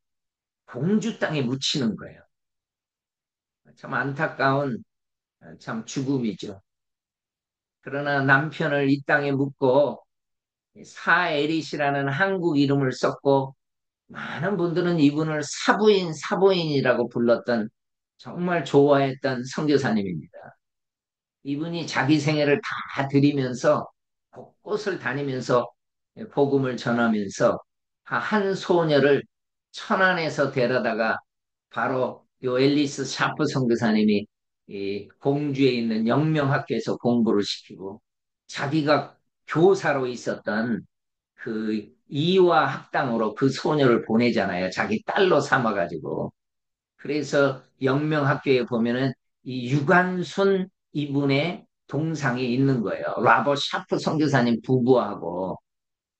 공주 땅에 묻히는 거예요. 참 안타까운 참 죽음이죠. 그러나 남편을 이 땅에 묻고 사에릿이라는 한국 이름을 썼고 많은 분들은 이분을 사부인이라고 불렀던 정말 좋아했던 선교사님입니다. 이분이 자기 생애를 다 드리면서 곳곳을 다니면서 복음을 전하면서 한 소녀를 천안에서 데려다가 바로 요 앨리스 샤프 선교사님이 이 공주에 있는 영명학교에서 공부를 시키고 자기가 교사로 있었던 그 이화 학당으로 그 소녀를 보내잖아요. 자기 딸로 삼아가지고. 그래서 영명학교에 보면은 이 유관순 이분의 동상이 있는 거예요. 라버 샤프 선교사님 부부하고.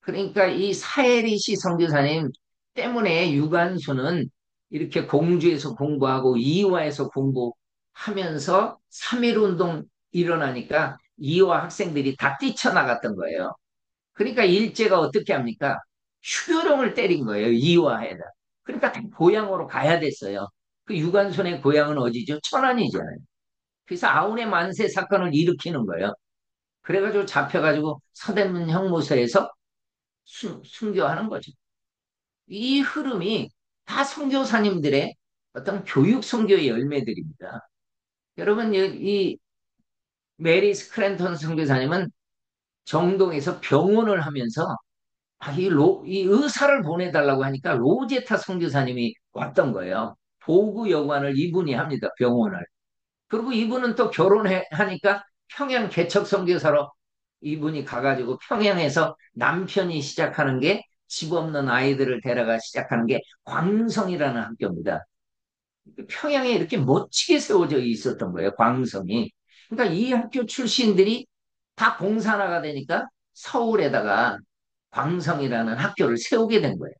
그러니까 이 사헤리시 선교사님 때문에 유관순은 이렇게 공주에서 공부하고 이화에서 공부하면서 3.1운동 일어나니까 이화 학생들이 다 뛰쳐나갔던 거예요. 그러니까 일제가 어떻게 합니까? 휴교령을 때린 거예요. 이화에다. 그러니까 다 고향으로 가야 됐어요. 그 유관순의 고향은 어디죠? 천안이잖아요. 그래서 아운의 만세 사건을 일으키는 거예요. 그래가지고 잡혀가지고 서대문 형무소에서 순교하는 거죠. 이 흐름이 다 선교사님들의 어떤 교육 선교의 열매들입니다. 여러분, 이 메리 스크랜턴 선교사님은 정동에서 병원을 하면서 이 의사를 보내달라고 하니까 로제타 선교사님이 왔던 거예요. 보구 여관을 이분이 합니다. 병원을. 그리고 이분은 또 결혼하니까 평양 개척 선교사로 이분이 가가지고 평양에서 남편이 시작하는 게 집 없는 아이들을 데려가 시작하는 게 광성이라는 학교입니다. 평양에 이렇게 멋지게 세워져 있었던 거예요. 광성이. 그러니까 이 학교 출신들이 다 공산화가 되니까 서울에다가 광성이라는 학교를 세우게 된 거예요.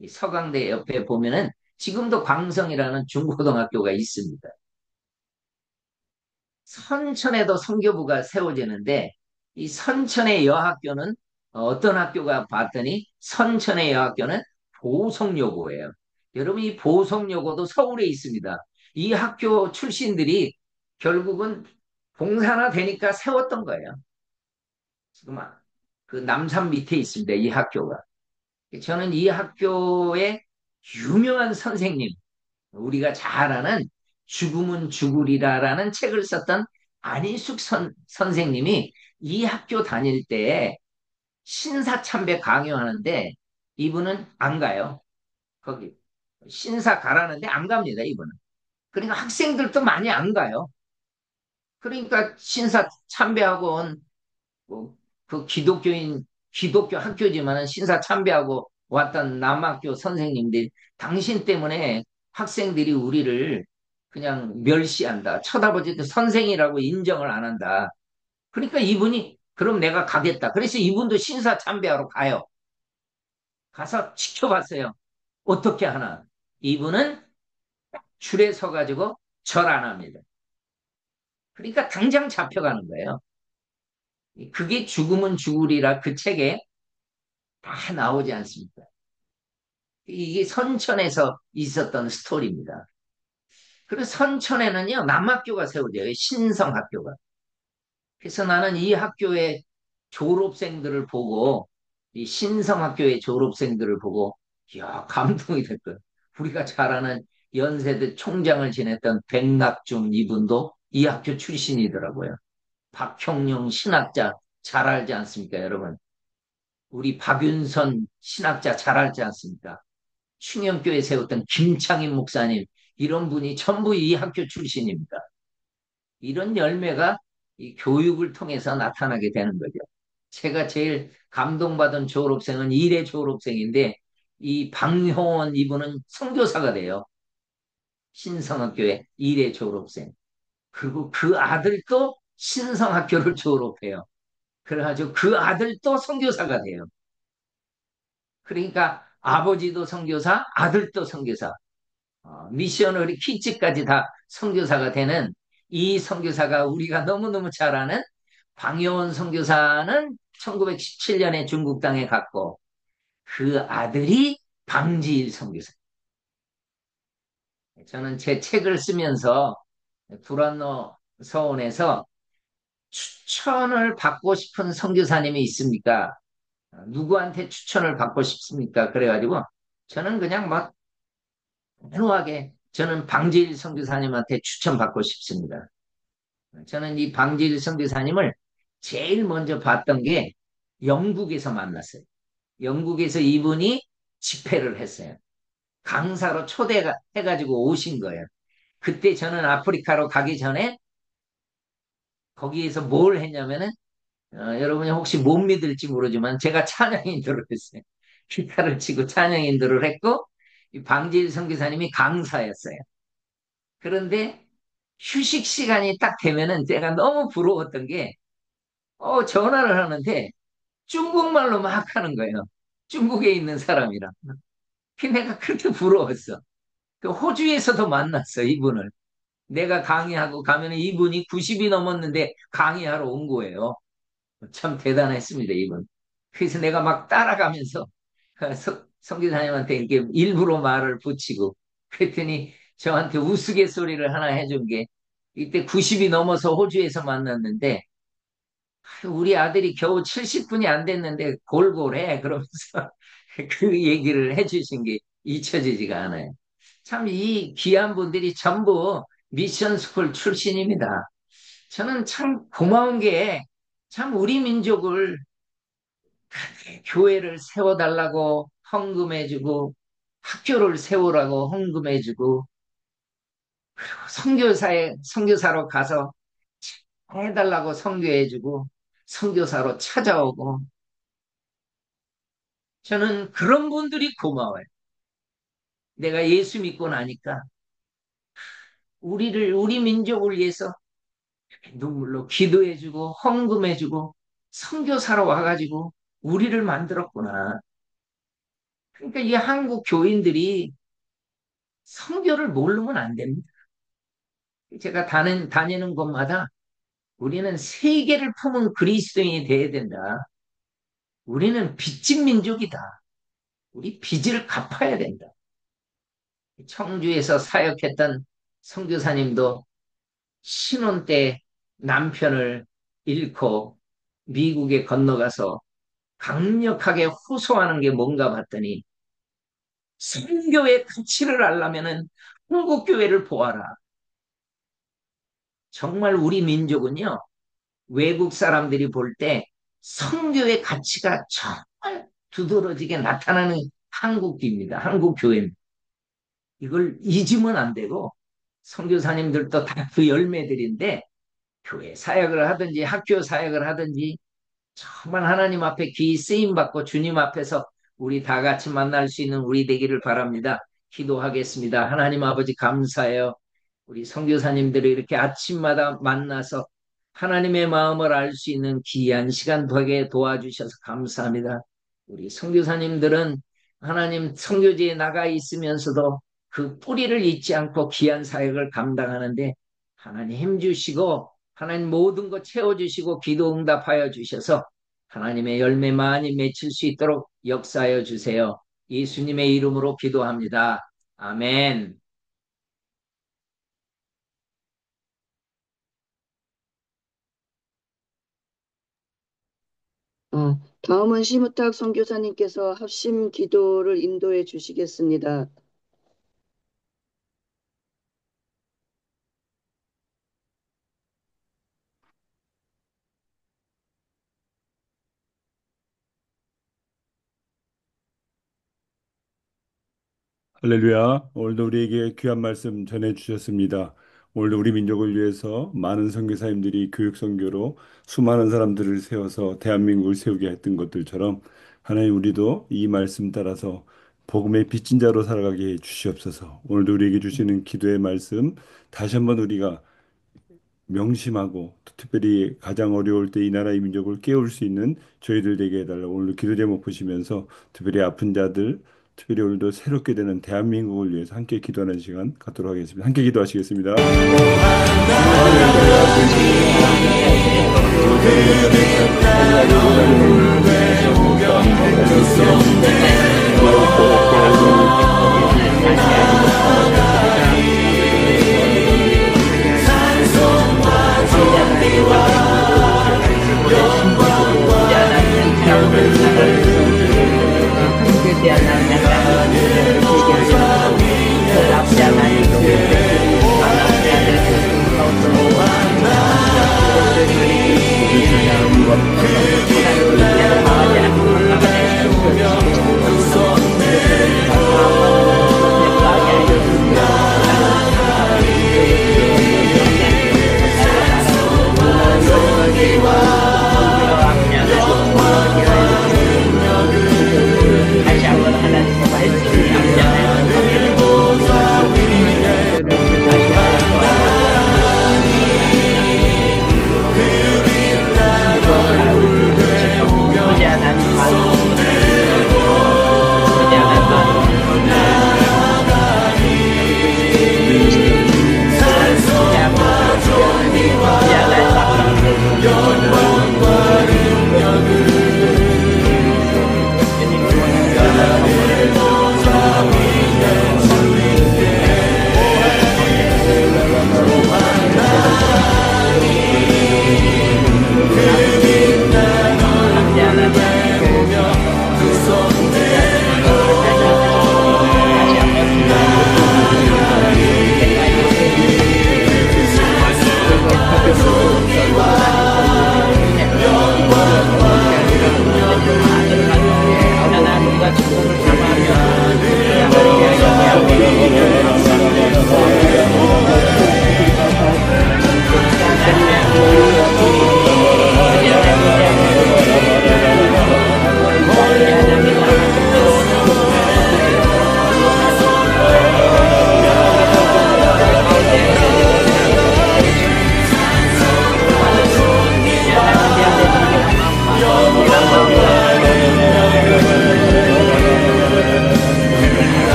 이 서강대 옆에 보면은 지금도 광성이라는 중고등학교가 있습니다. 선천에도 선교부가 세워지는데 이 선천의 여학교는 어떤 학교가 봤더니 선천의 여학교는 보성여고예요. 여러분 이 보성여고도 서울에 있습니다. 이 학교 출신들이 결국은 공산화 되니까 세웠던 거예요. 지금 그 남산 밑에 있습니다. 이 학교가. 저는 이 학교의 유명한 선생님, 우리가 잘 아는 죽음은 죽으리라라는 책을 썼던 안희숙 선생님이 이 학교 다닐 때 신사참배 강요하는데 이분은 안 가요. 거기 신사 가라는데 안 갑니다. 이분은. 그러니까 학생들도 많이 안 가요. 그러니까 신사 참배하고 온그 기독교 학교지만은 신사 참배하고 왔던 남학교 선생님들 당신 때문에 학생들이 우리를 그냥 멸시한다. 쳐다보지도 선생이라고 인정을 안 한다. 그러니까 이분이 그럼 내가 가겠다. 그래서 이분도 신사 참배하러 가요. 가서 지켜봤어요. 어떻게 하나. 이분은 줄에 서가지고 절 안 합니다. 그러니까 당장 잡혀가는 거예요. 그게 죽으면 죽으리라 그 책에 다 나오지 않습니까? 이게 선천에서 있었던 스토리입니다. 그리고 선천에는요, 남학교가 세워져요. 신성학교가. 그래서 나는 이 학교의 졸업생들을 보고, 이 신성학교의 졸업생들을 보고, 이야, 감동이 될 거예요. 우리가 잘 아는 연세대 총장을 지냈던 백낙준 이분도 이 학교 출신이더라고요. 박형룡 신학자 잘 알지 않습니까, 여러분? 우리 박윤선 신학자 잘 알지 않습니까? 충영교회 세웠던 김창인 목사님, 이런 분이 전부 이 학교 출신입니다. 이런 열매가 이 교육을 통해서 나타나게 되는 거죠. 제가 제일 감동받은 졸업생은 일회 졸업생인데, 이 방효원 이분은 선교사가 돼요. 신성학교의 일회 졸업생. 그리고 그 아들도 신성학교를 졸업해요. 그래가지고 그 아들도 선교사가 돼요. 그러니까 아버지도 선교사, 아들도 선교사. 미셔너리 키즈까지 다 선교사가 되는 이 선교사가 우리가 너무너무 잘 아는 방효원 선교사는 1917년에 중국 땅에 갔고 그 아들이 방지일 선교사. 저는 제 책을 쓰면서 불안노 서원에서 추천을 받고 싶은 선교사님이 있습니까? 누구한테 추천을 받고 싶습니까? 그래가지고 저는 그냥 막 단호하게 저는 방지일 선교사님한테 추천받고 싶습니다. 저는 이 방지일 선교사님을 제일 먼저 봤던 게 영국에서 만났어요. 영국에서 이분이 집회를 했어요. 강사로 초대해가지고 오신 거예요. 그때 저는 아프리카로 가기 전에 거기에서 뭘 했냐면은 여러분이 혹시 못 믿을지 모르지만 제가 찬양 인도를 했어요. 기타를 치고 찬양 인도를 했고 이 방지일 선교사님이 강사였어요. 그런데 휴식 시간이 딱 되면은 제가 너무 부러웠던 게 전화를 하는데 중국말로 막 하는 거예요. 중국에 있는 사람이랑. 그 내가 그렇게 부러웠어. 그 호주에서도 만났어, 이분을. 내가 강의하고 가면 이분이 90이 넘었는데 강의하러 온 거예요. 참 대단했습니다, 이분. 그래서 내가 막 따라가면서 성기사님한테 이렇게 일부러 말을 붙이고 그랬더니 저한테 우스갯소리를 하나 해준 게 이때 90이 넘어서 호주에서 만났는데 우리 아들이 겨우 70분이 안 됐는데 골골해 그러면서 그 얘기를 해주신 게 잊혀지지가 않아요. 참 이 귀한 분들이 전부 미션 스쿨 출신입니다. 저는 참 고마운 게 참 우리 민족을 교회를 세워달라고 헌금해주고 학교를 세우라고 헌금해주고 그리고 선교사로 가서 해달라고 선교해주고 선교사로 찾아오고 저는 그런 분들이 고마워요. 내가 예수 믿고 나니까 우리 민족을 위해서 눈물로 기도해주고 헌금해주고 선교사로 와가지고 우리를 만들었구나. 그러니까 이 한국 교인들이 선교를 모르면 안 됩니다. 제가 다니는 곳마다 우리는 세계를 품은 그리스도인이 돼야 된다. 우리는 빚진 민족이다. 우리 빚을 갚아야 된다. 청주에서 사역했던 선교사님도 신혼 때 남편을 잃고 미국에 건너가서 강력하게 호소하는 게 뭔가 봤더니 선교의 가치를 알려면은 한국 교회를 보아라. 정말 우리 민족은요, 외국 사람들이 볼 때 선교의 가치가 정말 두드러지게 나타나는 한국입니다. 한국 교회입니다. 이걸 잊으면 안 되고 선교사님들도 다 그 열매들인데 교회 사역을 하든지 학교 사역을 하든지 정말 하나님 앞에 귀히 쓰임 받고 주님 앞에서 우리 다 같이 만날 수 있는 우리 되기를 바랍니다. 기도하겠습니다. 하나님 아버지 감사해요. 우리 선교사님들을 이렇게 아침마다 만나서 하나님의 마음을 알 수 있는 귀한 시간 되게 도와주셔서 감사합니다. 우리 선교사님들은 하나님 선교지에 나가 있으면서도 그 뿌리를 잊지 않고 귀한 사역을 감당하는데 하나님 힘주시고 하나님 모든 것 채워주시고 기도 응답하여 주셔서 하나님의 열매 많이 맺힐 수 있도록 역사하여 주세요. 예수님의 이름으로 기도합니다. 아멘. 다음은 심우탁 선교사님께서 합심 기도를 인도해 주시겠습니다. 할렐루야. 오늘도 우리에게 귀한 말씀 전해 주셨습니다. 오늘도 우리 민족을 위해서 많은 선교사님들이 교육 선교로 수많은 사람들을 세워서 대한민국을 세우게 했던 것들처럼 하나님 우리도 이 말씀 따라서 복음의 빚진 자로 살아가게 해 주시옵소서. 오늘도 우리에게 주시는 기도의 말씀 다시 한번 우리가 명심하고 또 특별히 가장 어려울 때 이 나라의 민족을 깨울 수 있는 저희들 되게 해달라. 오늘 기도 제목 보시면서 특별히 아픈 자들, 특별히 오늘도 새롭게 되는 대한민국을 위해서 함께 기도하는 시간 갖도록 하겠습니다. 함께 기도하시겠습니다. 한국에 대한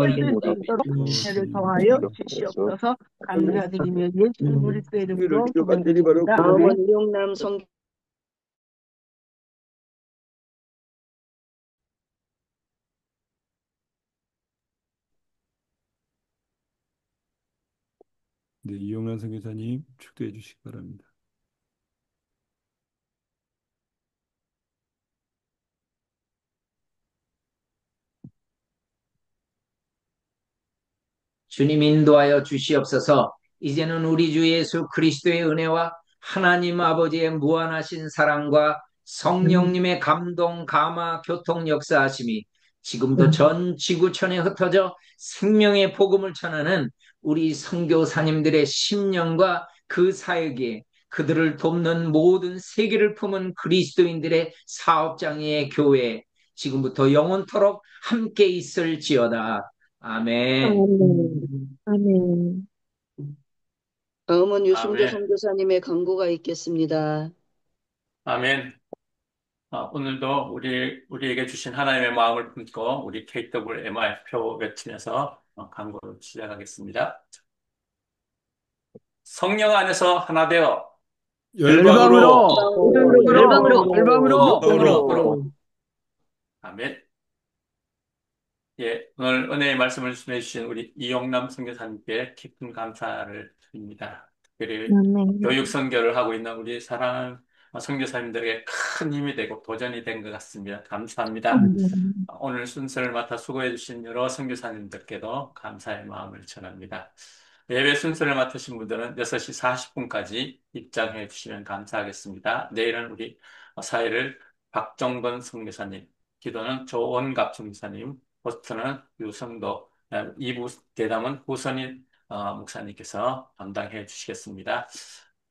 걸리는 수 있도록 은혜를 더하여 주시옵소서. 감사드리며 예수 그리스도의 이름으로 기도드립니다. 아멘. 다음은 이용남 성 네, 이용란 선교사님 축도해 주시기 바랍니다. 주님 인도하여 주시옵소서. 이제는 우리 주 예수 그리스도의 은혜와 하나님 아버지의 무한하신 사랑과 성령님의 감동, 감화, 교통 역사하심이 지금도 전 지구촌에 흩어져 생명의 복음을 전하는 우리 선교사님들의 심령과 그 사역에 그들을 돕는 모든 세계를 품은 그리스도인들의 사업장의 교회 지금부터 영원토록 함께 있을지어다. 아멘. 아멘. 아멘. 다음은 유순교 아멘. 선교사님의 강구가 있겠습니다. 아멘. 오늘도 우리에게 주신 하나님의 마음을 품고 우리 KWMI표 외치면서 강구를 시작하겠습니다. 성령 안에서 하나 되어 열방으로 열방으로. 아멘. 예, 오늘 은혜의 말씀을 전해주신 우리 이용남 선교사님께 깊은 감사를 드립니다. 특별히 아멘. 교육 선교를 하고 있는 우리 사랑하는 선교사님들에게 큰 힘이 되고 도전이 된 것 같습니다. 감사합니다. 오늘 순서를 맡아 수고해 주신 여러 선교사님들께도 감사의 마음을 전합니다. 예배 순서를 맡으신 분들은 6시 40분까지 입장해 주시면 감사하겠습니다. 내일은 우리 사회를 박정건 선교사님, 기도는 조원갑 선교사님, 호스트는 유성도, 2부 대담은 후선인 목사님께서 담당해 주시겠습니다.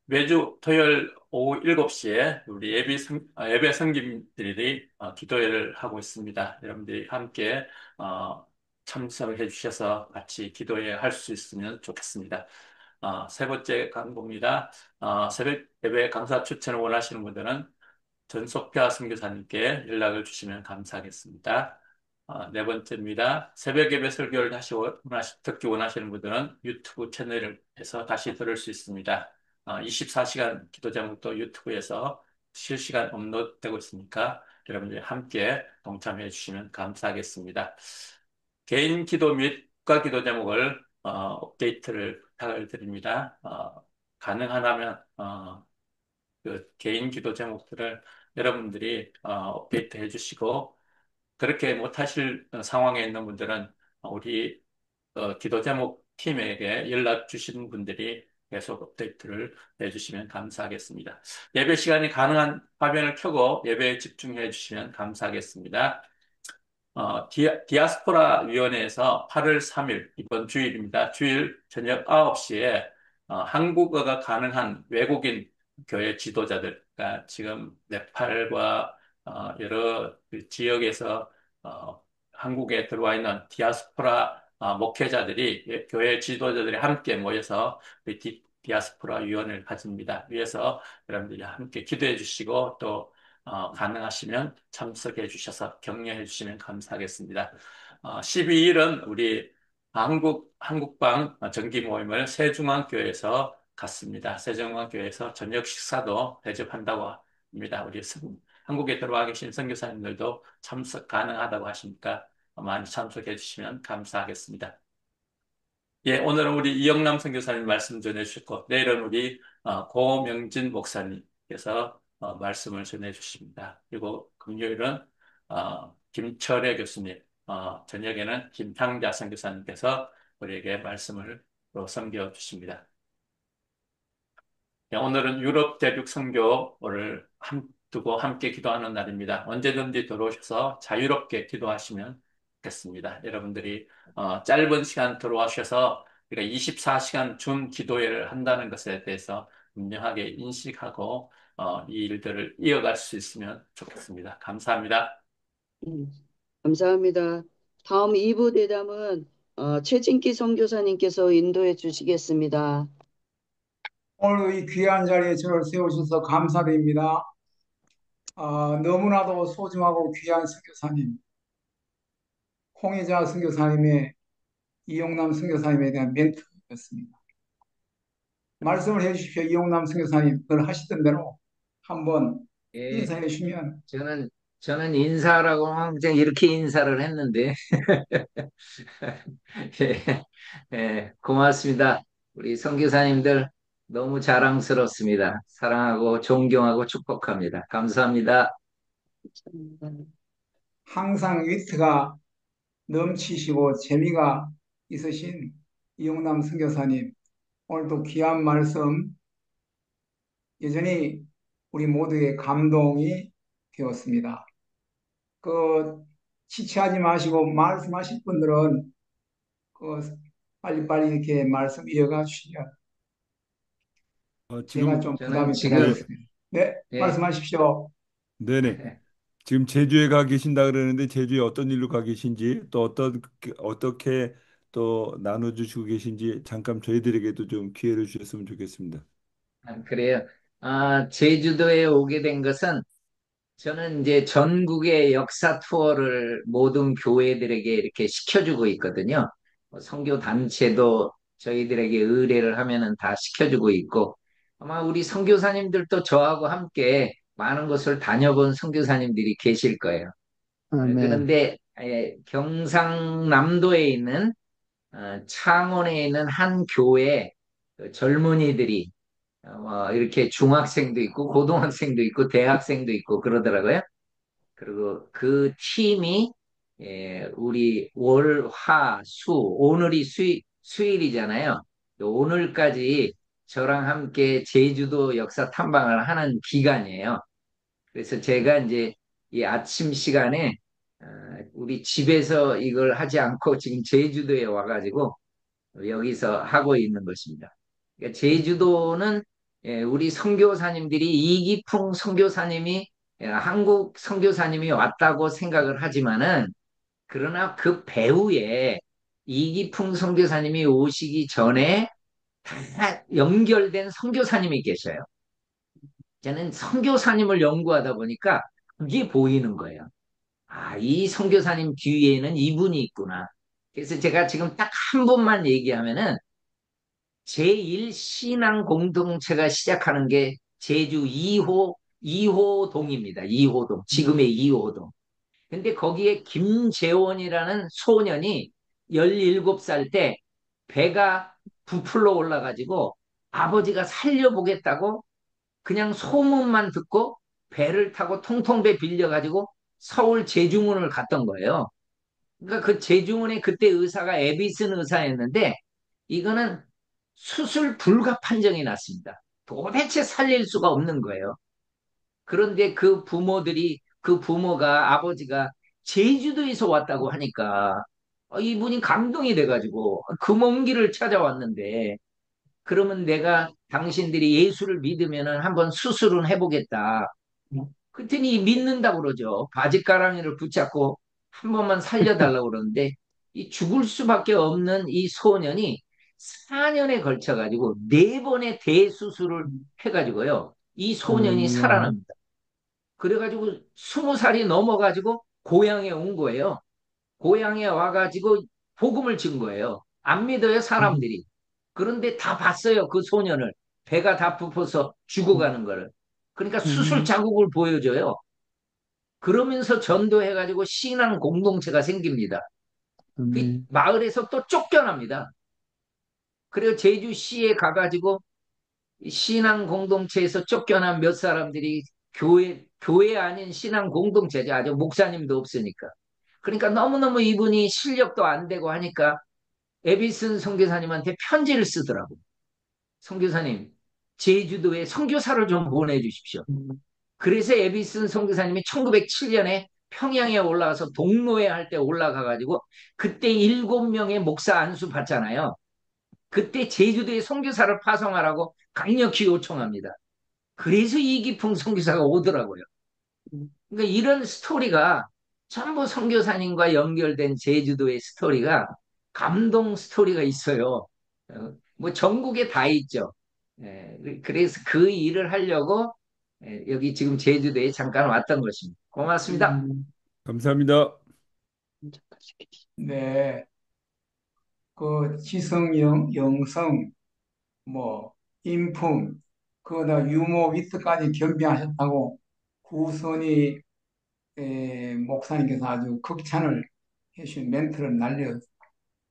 매주 토요일 오후 7시에 우리 예배 성김들이 기도회를 하고 있습니다. 여러분들이 함께 참석해 주셔서 같이 기도회 할 수 있으면 좋겠습니다. 세 번째 광고입니다. 새벽 예배 강사 추천을 원하시는 분들은 전석표 선교사님께 연락을 주시면 감사하겠습니다. 네 번째입니다. 새벽 예배 설교를 듣기 원하시는 분들은 유튜브 채널에서 다시 들을 수 있습니다. 24시간 기도 제목도 유튜브에서 실시간 업로드되고 있으니까 여러분들이 함께 동참해 주시면 감사하겠습니다. 개인 기도 및 국가 기도 제목을 업데이트를 부탁을 드립니다. 가능하다면 그 개인 기도 제목들을 여러분들이 업데이트 해주시고 그렇게 못하실 상황에 있는 분들은 우리 기도 제목 팀에게 연락 주신 분들이 계속 업데이트를 해주시면 감사하겠습니다. 예배 시간이 가능한 화면을 켜고 예배에 집중해 주시면 감사하겠습니다. 디아스포라 위원회에서 8월 3일, 이번 주일입니다. 주일 저녁 9시에 한국어가 가능한 외국인 교회 지도자들, 그러니까 지금 네팔과 여러 그 지역에서 한국에 들어와 있는 디아스포라 목회자들이 교회 지도자들이 함께 모여서 디아스포라 위원회를 가집니다. 위해서 여러분들이 함께 기도해 주시고 또 가능하시면 참석해 주셔서 격려해 주시면 감사하겠습니다. 12일은 우리 한국방 정기 모임을 세중앙교회에서 갖습니다. 세중앙교회에서 저녁 식사도 대접한다고 합니다. 우리 한국에 들어와 계신 선교사님들도 참석 가능하다고 하시니까 많이 참석해 주시면 감사하겠습니다. 예, 오늘은 우리 이영남 선교사님 말씀 전해 주셨고, 내일은 우리 고명진 목사님께서 말씀을 전해 주십니다. 그리고 금요일은 김철애 교수님, 저녁에는 김향자 선교사님께서 우리에게 말씀을 또 섬겨 주십니다. 예, 오늘은 유럽 대륙 선교를 두고 함께 기도하는 날입니다. 언제든지 들어오셔서 자유롭게 기도하시면 좋겠습니다. 여러분들이 짧은 시간 들어오셔서 우리가 24시간 줌 기도회를 한다는 것에 대해서 분명하게 인식하고 이 일들을 이어갈 수 있으면 좋겠습니다. 감사합니다. 감사합니다. 다음 2부 대담은 최진기 선교사님께서 인도해 주시겠습니다. 오늘 이 귀한 자리에 저를 세우셔서 감사드립니다. 너무나도 소중하고 귀한 선교사님, 홍혜자 선교사님의 이용남 선교사님에 대한 멘트였습니다. 말씀을 해주십시오. 이용남 선교사님, 그걸 하시던 대로 한번 예, 인사해 주시면. 저는, 저는 인사라고 항상 이렇게 인사를 했는데, 예, 고맙습니다. 우리 선교사님들 너무 자랑스럽습니다. 사랑하고 존경하고 축복합니다. 감사합니다. 항상 위트가 넘치시고 재미가 있으신 이용남 선교사님, 오늘도 귀한 말씀 여전히 우리 모두의 감동이 되었습니다. 그 지체하지 마시고 말씀하실 분들은 그 빨리빨리 이렇게 말씀 이어가 주시면 제가 지금, 좀 저는 부담이 지금, 네, 덜하겠습니다. 네, 예, 말씀하십시오. 네네. 지금 제주에 가 계신다 그러는데 제주에 어떤 일로 가 계신지 또 어떻게 또 나눠주시고 계신지 잠깐 저희들에게도 좀 기회를 주셨으면 좋겠습니다. 그래요. 제주도에 오게 된 것은 저는 이제 전국의 역사 투어를 모든 교회들에게 이렇게 시켜주고 있거든요. 선교 단체도 저희들에게 의뢰를 하면은 다 시켜주고 있고, 아마 우리 선교사님들도 저하고 함께 많은 곳을 다녀본 선교사님들이 계실 거예요. 아멘. 그런데 경상남도에 있는 창원에 있는 한 교회 그 젊은이들이 이렇게 중학생도 있고 고등학생도 있고 대학생도 있고 그러더라고요. 그리고 그 팀이 우리 월, 화, 수, 오늘이 수일이잖아요. 오늘까지 저랑 함께 제주도 역사 탐방을 하는 기간이에요. 그래서 제가 이제 이 아침 시간에 어, 우리 집에서 이걸 하지 않고 지금 제주도에 와가지고 여기서 하고 있는 것입니다. 그러니까 제주도는 우리 선교사님들이 이기풍 선교사님이 한국 선교사님이 왔다고 생각을 하지만은 그러나 그 배후에 이기풍 선교사님이 오시기 전에 다 연결된 선교사님이 계셔요. 저는 선교사님을 연구하다 보니까 그게 보이는 거예요. 아, 이 선교사님 뒤에는 이분이 있구나. 그래서 제가 지금 딱 한 번만 얘기하면은 제1 신앙 공동체가 시작하는 게 제주 2호동입니다. 2호동. 지금의 2호동. 근데 거기에 김재원이라는 소년이 17살 때 배가 부풀러 올라가지고 아버지가 살려보겠다고 그냥 소문만 듣고 배를 타고 통통배 빌려가지고 서울 제주문을 갔던 거예요. 그러니까 그 제주문에 그때 의사가 에비슨 의사였는데 이거는 수술 불가 판정이 났습니다. 도대체 살릴 수가 없는 거예요. 그런데 그 부모가 아버지가 제주도에서 왔다고 하니까 이분이 감동이 돼가지고 그 먼 길을 찾아왔는데 그러면 내가 당신들이 예수를 믿으면 한번 수술은 해보겠다. 그랬더니 믿는다고 그러죠. 바지가랑이를 붙잡고 한 번만 살려달라고 그러는데 이 죽을 수밖에 없는 이 소년이 4년에 걸쳐가지고 4번의 대수술을 해가지고요. 이 소년이 할렐루야. 살아납니다. 그래가지고 20살이 넘어가지고 고향에 온 거예요. 고향에 와가지고 복음을 진 거예요. 안 믿어요, 사람들이. 그런데 다 봤어요, 그 소년을. 배가 다 부풀어서 죽어가는 거를. 그러니까 수술 자국을 보여줘요. 그러면서 전도해가지고 신앙 공동체가 생깁니다. 그 아멘. 마을에서 또 쫓겨납니다. 그리고 제주시에 가가지고 신앙 공동체에서 쫓겨난 몇 사람들이 교회 아닌 신앙 공동체죠. 아주 목사님도 없으니까. 그러니까 너무너무 이분이 실력도 안 되고 하니까 에비슨 선교사님한테 편지를 쓰더라고. 선교사님, 제주도에 선교사를 좀 보내주십시오. 그래서 에비슨 선교사님이 1907년에 평양에 올라가서 동로회 할 때 올라가가지고 그때 7명의 목사 안수 받잖아요. 그때 제주도에 선교사를 파송하라고 강력히 요청합니다. 그래서 이기풍 선교사가 오더라고요. 그러니까 이런 스토리가 전부 선교사님과 연결된 제주도의 스토리가 감동 스토리가 있어요. 뭐 전국에 다 있죠. 그래서 그 일을 하려고 여기 지금 제주도에 잠깐 왔던 것입니다. 고맙습니다. 감사합니다. 네. 그 지성, 영성, 뭐 인품, 그다 유머, 위트까지 겸비하셨다고 구선이 목사님께서 아주 극찬을 해주신 멘트를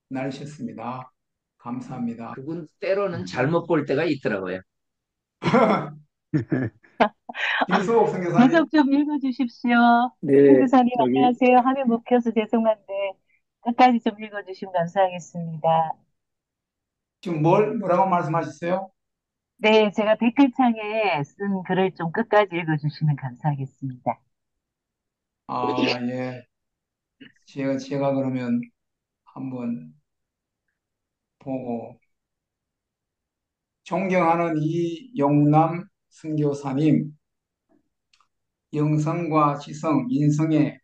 날리셨습니다. 감사합니다. 그분 때로는 음. 잘못 볼 때가 있더라고요. 김수옥 선교사님, 계속 좀 읽어주십시오. 네, 선교사님 저기, 안녕하세요. 화면 못 켜서 죄송한데 끝까지 좀 읽어주시면 감사하겠습니다. 지금 뭐라고 말씀하셨어요? 네, 제가 댓글창에 쓴 글을 좀 끝까지 읽어주시면 감사하겠습니다. 아, 예. 제가 그러면 한번 보고, 존경하는 이용남 선교사님, 영성과 지성, 인성에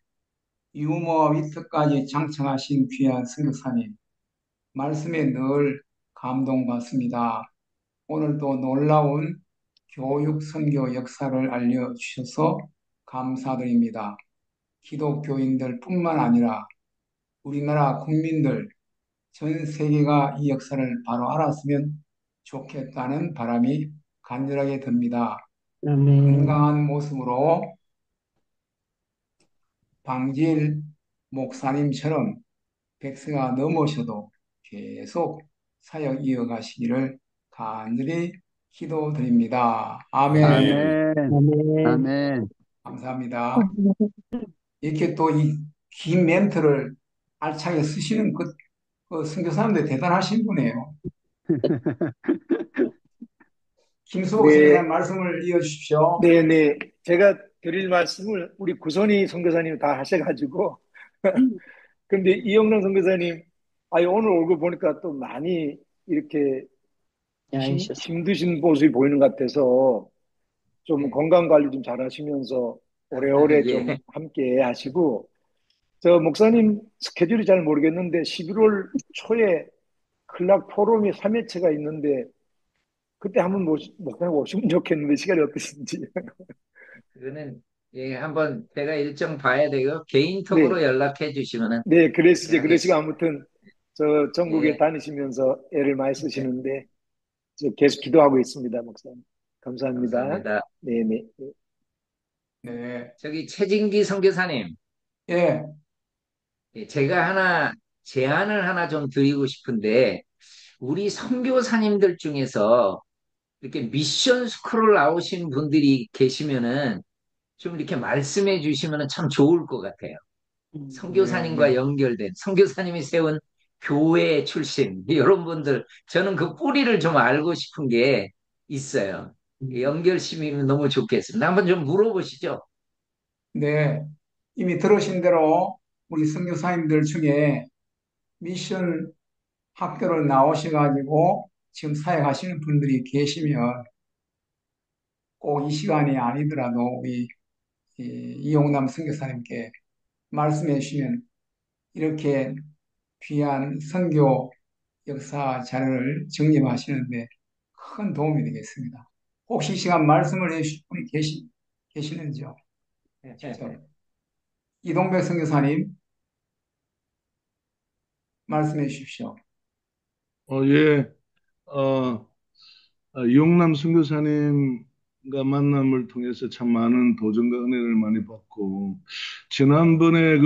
유머와 위트까지 장착하신 귀한 선교사님, 말씀에 늘 감동받습니다. 오늘도 놀라운 교육 선교 역사를 알려주셔서 감사드립니다. 기독교인들뿐만 아니라 우리나라 국민들 전 세계가 이 역사를 바로 알았으면 좋겠다는 바람이 간절하게 듭니다. 건강한 모습으로 방질 목사님처럼 100세가 넘으셔도 계속 사역 이어가시기를 간절히 기도드립니다. 아멘. 아멘. 아멘. 아멘. 감사합니다. 이렇게 또 이 긴 멘트를 알차게 쓰시는 그 선교사님들 대단하신 분이에요. 김수옥 네, 선교사님 말씀을 이어주십시오. 네, 네. 제가 드릴 말씀을 우리 구선희 선교사님이 다 하셔가지고. 근데 이영란 선교사님, 아니, 오늘 얼굴 보니까 또 많이 이렇게 힘드신 모습이 보이는 것 같아서 좀 네. 건강 관리 좀 잘 하시면서 오래오래 좀 예. 함께 하시고, 저 목사님 스케줄이 잘 모르겠는데 11월 초에 클락 포럼이 3회차가 있는데 그때 한번 목사님 오시면 좋겠는데 시간이 어떠신지. 그거는 예, 한번 제가 일정 봐야 되고 네, 개인톡으로 연락해 주시면은 네, 제가 그러시고 아무튼 저 전국에 예, 다니시면서 애를 많이 예, 쓰시는데 저 계속 기도하고 있습니다, 목사님. 감사합니다. 감사합니다. 네, 네. 네. 저기 최진기 선교사님, 예. 예, 제가 하나 제안을 하나 좀 드리고 싶은데 우리 선교사님들 중에서 이렇게 미션 스쿨을 나오신 분들이 계시면은 좀 이렇게 말씀해 주시면은 참 좋을 것 같아요. 네, 선교사님과 네. 연결된 선교사님이 세운 교회 출신 이런 분들 저는 그 뿌리를 좀 알고 싶은 게 있어요. 연결심이면 너무 좋겠습니다. 한번 좀 물어보시죠. 네. 이미 들으신 대로 우리 선교사님들 중에 미션 학교를 나오셔가지고 지금 사역하시는 분들이 계시면 꼭 이 시간이 아니더라도 우리 이용남 선교사님께 말씀해 주시면 이렇게 귀한 선교 역사 자료를 정립하시는데 큰 도움이 되겠습니다. 혹시 이 시간 말씀을 해 주실 분이 계시는지요? 직접. 이동백 선교사님 말씀해 주십시오. 예. 어, 영남 선교사님과 만남을 통해서 참 많은 도전과 은혜를 많이 받고, 지난번에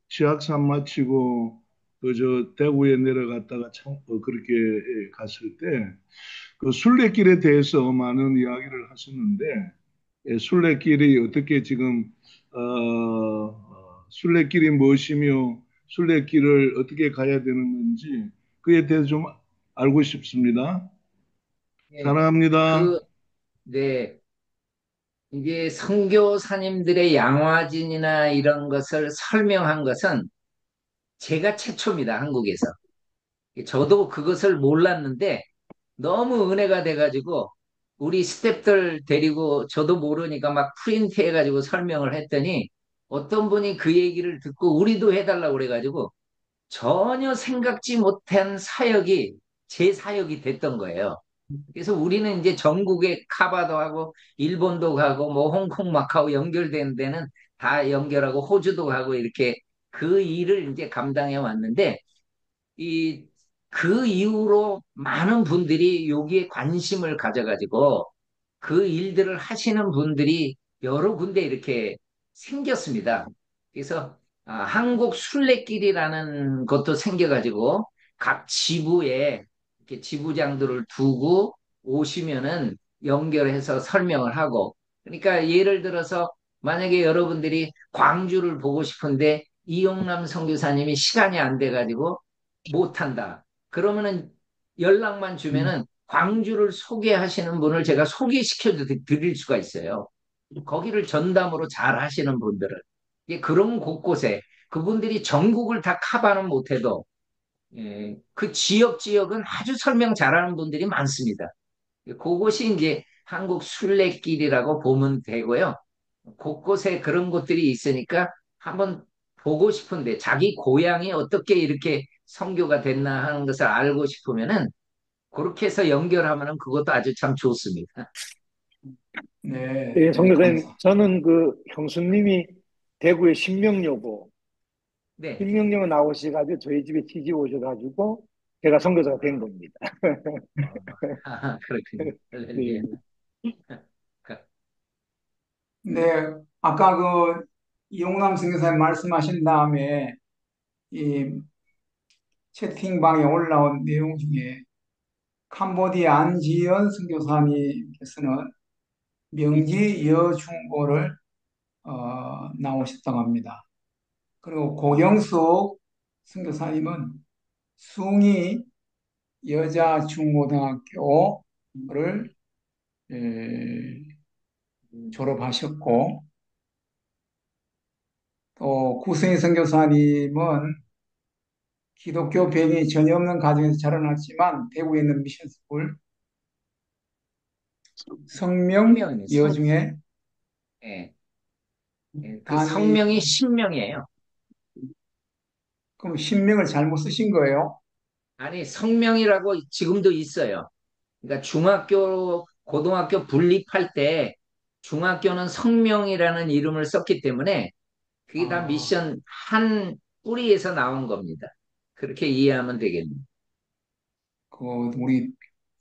지학산 마치고, 대구에 내려갔다가 그렇게 갔을 때, 그 순례길에 대해서 많은 이야기를 하셨는데, 순례길이 어떻게 지금, 순례길이 무엇이며, 순례길을 어떻게 가야 되는 건지, 그에 대해서 좀 알고 싶습니다. 예, 사랑합니다. 그, 네, 이게 선교사님들의 양화진이나 이런 것을 설명한 것은 제가 최초입니다, 한국에서. 저도 그것을 몰랐는데 너무 은혜가 돼가지고 우리 스태프들 데리고 저도 모르니까 막 프린트 해가지고 설명을 했더니 어떤 분이 그 얘기를 듣고 우리도 해달라고 그래가지고 전혀 생각지 못한 사역이 제 사역이 됐던 거예요. 그래서 우리는 이제 전국에 카바도 하고 일본도 가고 뭐 홍콩 마카오 연결된 데는 다 연결하고 호주도 가고 이렇게 그 일을 이제 감당해 왔는데 이, 그 이후로 많은 분들이 여기에 관심을 가져가지고 그 일들을 하시는 분들이 여러 군데 이렇게 생겼습니다. 그래서 한국 순례길이라는 것도 생겨가지고 각 지부에 이렇게 지부장들을 두고 오시면은 연결해서 설명을 하고, 그러니까 예를 들어서 만약에 여러분들이 광주를 보고 싶은데 이용남 선교사님이 시간이 안 돼가지고 못한다. 그러면은 연락만 주면은 광주를 소개하시는 분을 제가 소개시켜 드릴 수가 있어요. 거기를 전담으로 잘 하시는 분들을. 그런 곳곳에 그분들이 전국을 다 커버는 못해도 그 지역은 아주 설명 잘하는 분들이 많습니다. 그것이 이제 한국 순례길이라고 보면 되고요. 곳곳에 그런 곳들이 있으니까 한번 보고 싶은데 자기 고향이 어떻게 이렇게 선교가 됐나 하는 것을 알고 싶으면은 그렇게 해서 연결하면은 그것도 아주 참 좋습니다. 네, 예, 네, 성교사님, 저는 그 형수님이 대구의 신명여고, 네. 신명여고 나오셔가지고 저희 집에 시집 오셔가지고 제가 선교사가 된 겁니다. 그렇군요. 할렐루야. 네. 네. 아까 그 이용남 선교사님 말씀하신 다음에 이 채팅방에 올라온 내용 중에 캄보디아 안지연 선교사님께서는 명지 여중고를 나오셨다고 합니다. 그리고 고경숙 선교사님은 숭이 여자중고등학교를 졸업하셨고, 또 구승희 선교사님은 기독교 배경이 전혀 없는 가정에서 자라났지만 대구에 있는 미션스쿨 성명 성명이 여중에 예, 그 담임. 성명이 신명이에요. 그럼 신명을 잘못 쓰신 거예요? 아니, 성명이라고 지금도 있어요. 그러니까 중학교, 고등학교 분립할 때 중학교는 성명이라는 이름을 썼기 때문에 그게 다 아, 미션 한 뿌리에서 나온 겁니다. 그렇게 이해하면 되겠네요. 그 우리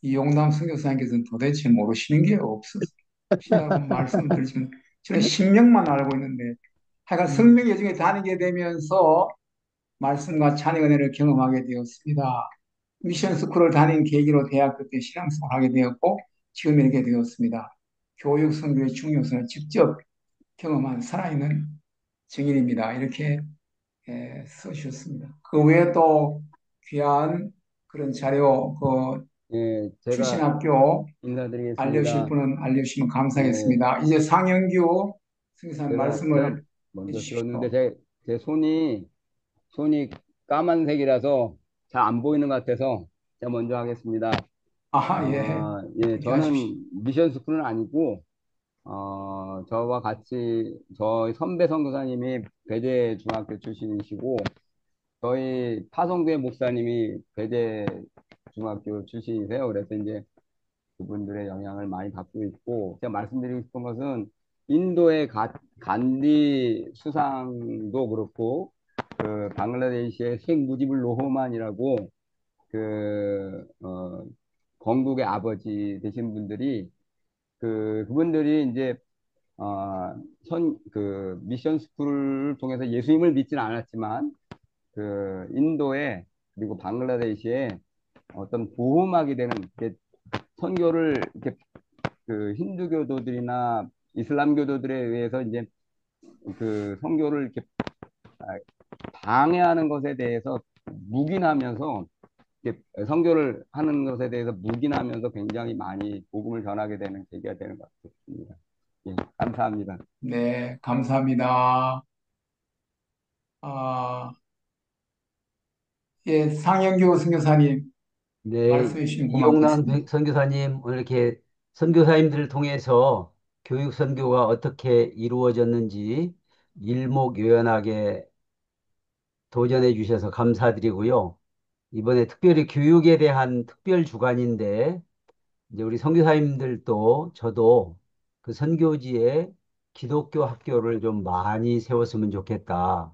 이용남 선교사님께서는 도대체 모르시는 게 없으시다고 말씀을 드리시면 저는 신명만 알고 있는데 하여간 성명 여중에 다니게 되면서 말씀과 찬의 은혜를 경험하게 되었습니다. 미션 스쿨을 다닌 계기로 대학교 때 신앙생활을 하게 되었고 지금 이렇게 되었습니다. 교육 선교의 중요성을 직접 경험한 살아있는 증인입니다. 이렇게 써주셨습니다. 그 외에 또 귀한 그런 자료, 그 예, 출신 제가 학교 알려주실 인사드리겠습니다. 분은 알려주시면 예, 감사하겠습니다. 이제 상영규 승사님 들어갔죠? 말씀을 먼저 들었는데 해주십시오. 제 손이 까만색이라서 잘 안 보이는 것 같아서 제가 먼저 하겠습니다. 아, 예. 예, 그렇게 하십시오. 저는 미션 스쿨은 아니고, 저와 같이, 저희 선배 선교사님이 배재 중학교 출신이시고, 저희 파송교회 목사님이 배재 중학교 출신이세요. 그래서 이제 그분들의 영향을 많이 받고 있고, 제가 말씀드리고 싶은 것은 인도의 간디 수상도 그렇고, 그 방글라데시의 셰익 무지불 로호만이라고 건국의 아버지 되신 분들이 그분들이 이제 미션 스쿨을 통해서 예수님을 믿지는 않았지만 인도에 그리고 방글라데시에 어떤 보호막이 되는 선교를 이렇게 그 힌두교도들이나 이슬람교도들에 의해서 이제 그 선교를 이렇게 아, 방해하는 것에 대해서 묵인하면서 이렇게 선교를 하는 것에 대해서 묵인하면서 굉장히 많이 복음을 전하게 되는 계기가 되는 것 같습니다. 예, 감사합니다. 네, 감사합니다. 아, 예, 상영규 선교사님 네, 말씀해 주시면 이용남 고맙겠습니다. 선교사님, 오늘 이렇게 선교사님들을 통해서 교육 선교가 어떻게 이루어졌는지 일목요연하게 도전해 주셔서 감사드리고요. 이번에 특별히 교육에 대한 특별 주간인데, 이제 우리 선교사님들도 저도 그 선교지에 기독교 학교를 좀 많이 세웠으면 좋겠다.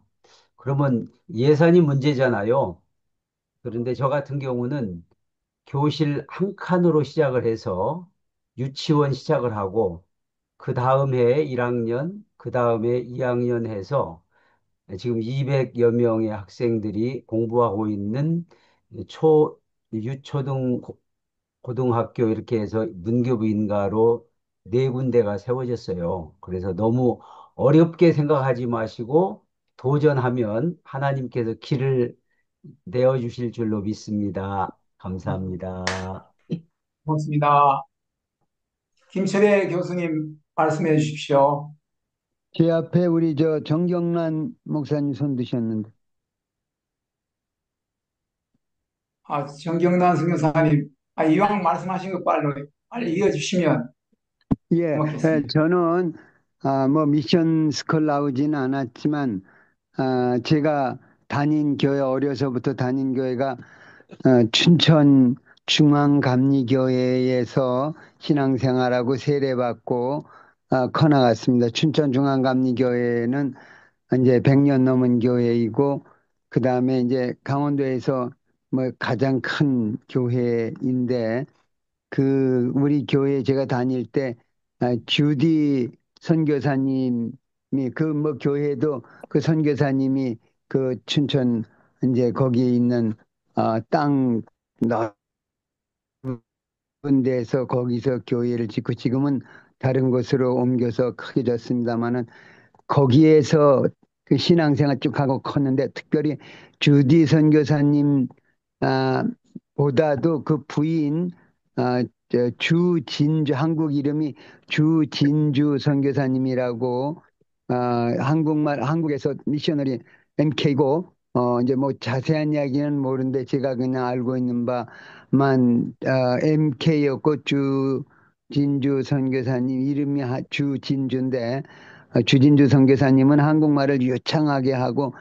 그러면 예산이 문제잖아요. 그런데 저 같은 경우는 교실 한 칸으로 시작을 해서 유치원 시작을 하고 그 다음 해에 1학년, 그 다음에 2학년 해서 지금 200여 명의 학생들이 공부하고 있는 유초등 고등학교 이렇게 해서 문교부인가로 네 군데가 세워졌어요. 그래서 너무 어렵게 생각하지 마시고 도전하면 하나님께서 길을 내어주실 줄로 믿습니다. 감사합니다. 고맙습니다. 김철애 교수님 말씀해 주십시오. 제 앞에 우리 정경란 목사님 손 드셨는데. 정경란 선교사님, 이왕 말씀하신 거 빨리 이어주시면 예, 고맙겠습니다. 저는 뭐 미션 스쿨 나오지는 않았지만 제가 다닌 교회 어려서부터 다닌 교회가 춘천 중앙감리교회에서 신앙생활하고 세례받고 커나갔습니다. 춘천 중앙감리교회는 이제 100년 넘은 교회이고 그 다음에 이제 강원도에서 뭐 가장 큰 교회인데 우리 교회 제가 다닐 때 주디 선교사님이 그 뭐 교회도 그 선교사님이 그 춘천 이제 거기에 있는 땅 넓은 데서 거기서 교회를 짓고 지금은 다른 곳으로 옮겨서 크게 졌습니다만은 거기에서 그 신앙생활 쭉 하고 컸는데 특별히 주디 선교사님 보다도 그 부인 주진주 한국 이름이 주진주 선교사님이라고 한국에서 미셔너리 MK고 이제 뭐 자세한 이야기는 모르는데 제가 그냥 알고 있는 바만 MK였고 주진주 선교사님 이름이 주진주인데 주진주 선교사님은 한국말을 유창하게 하고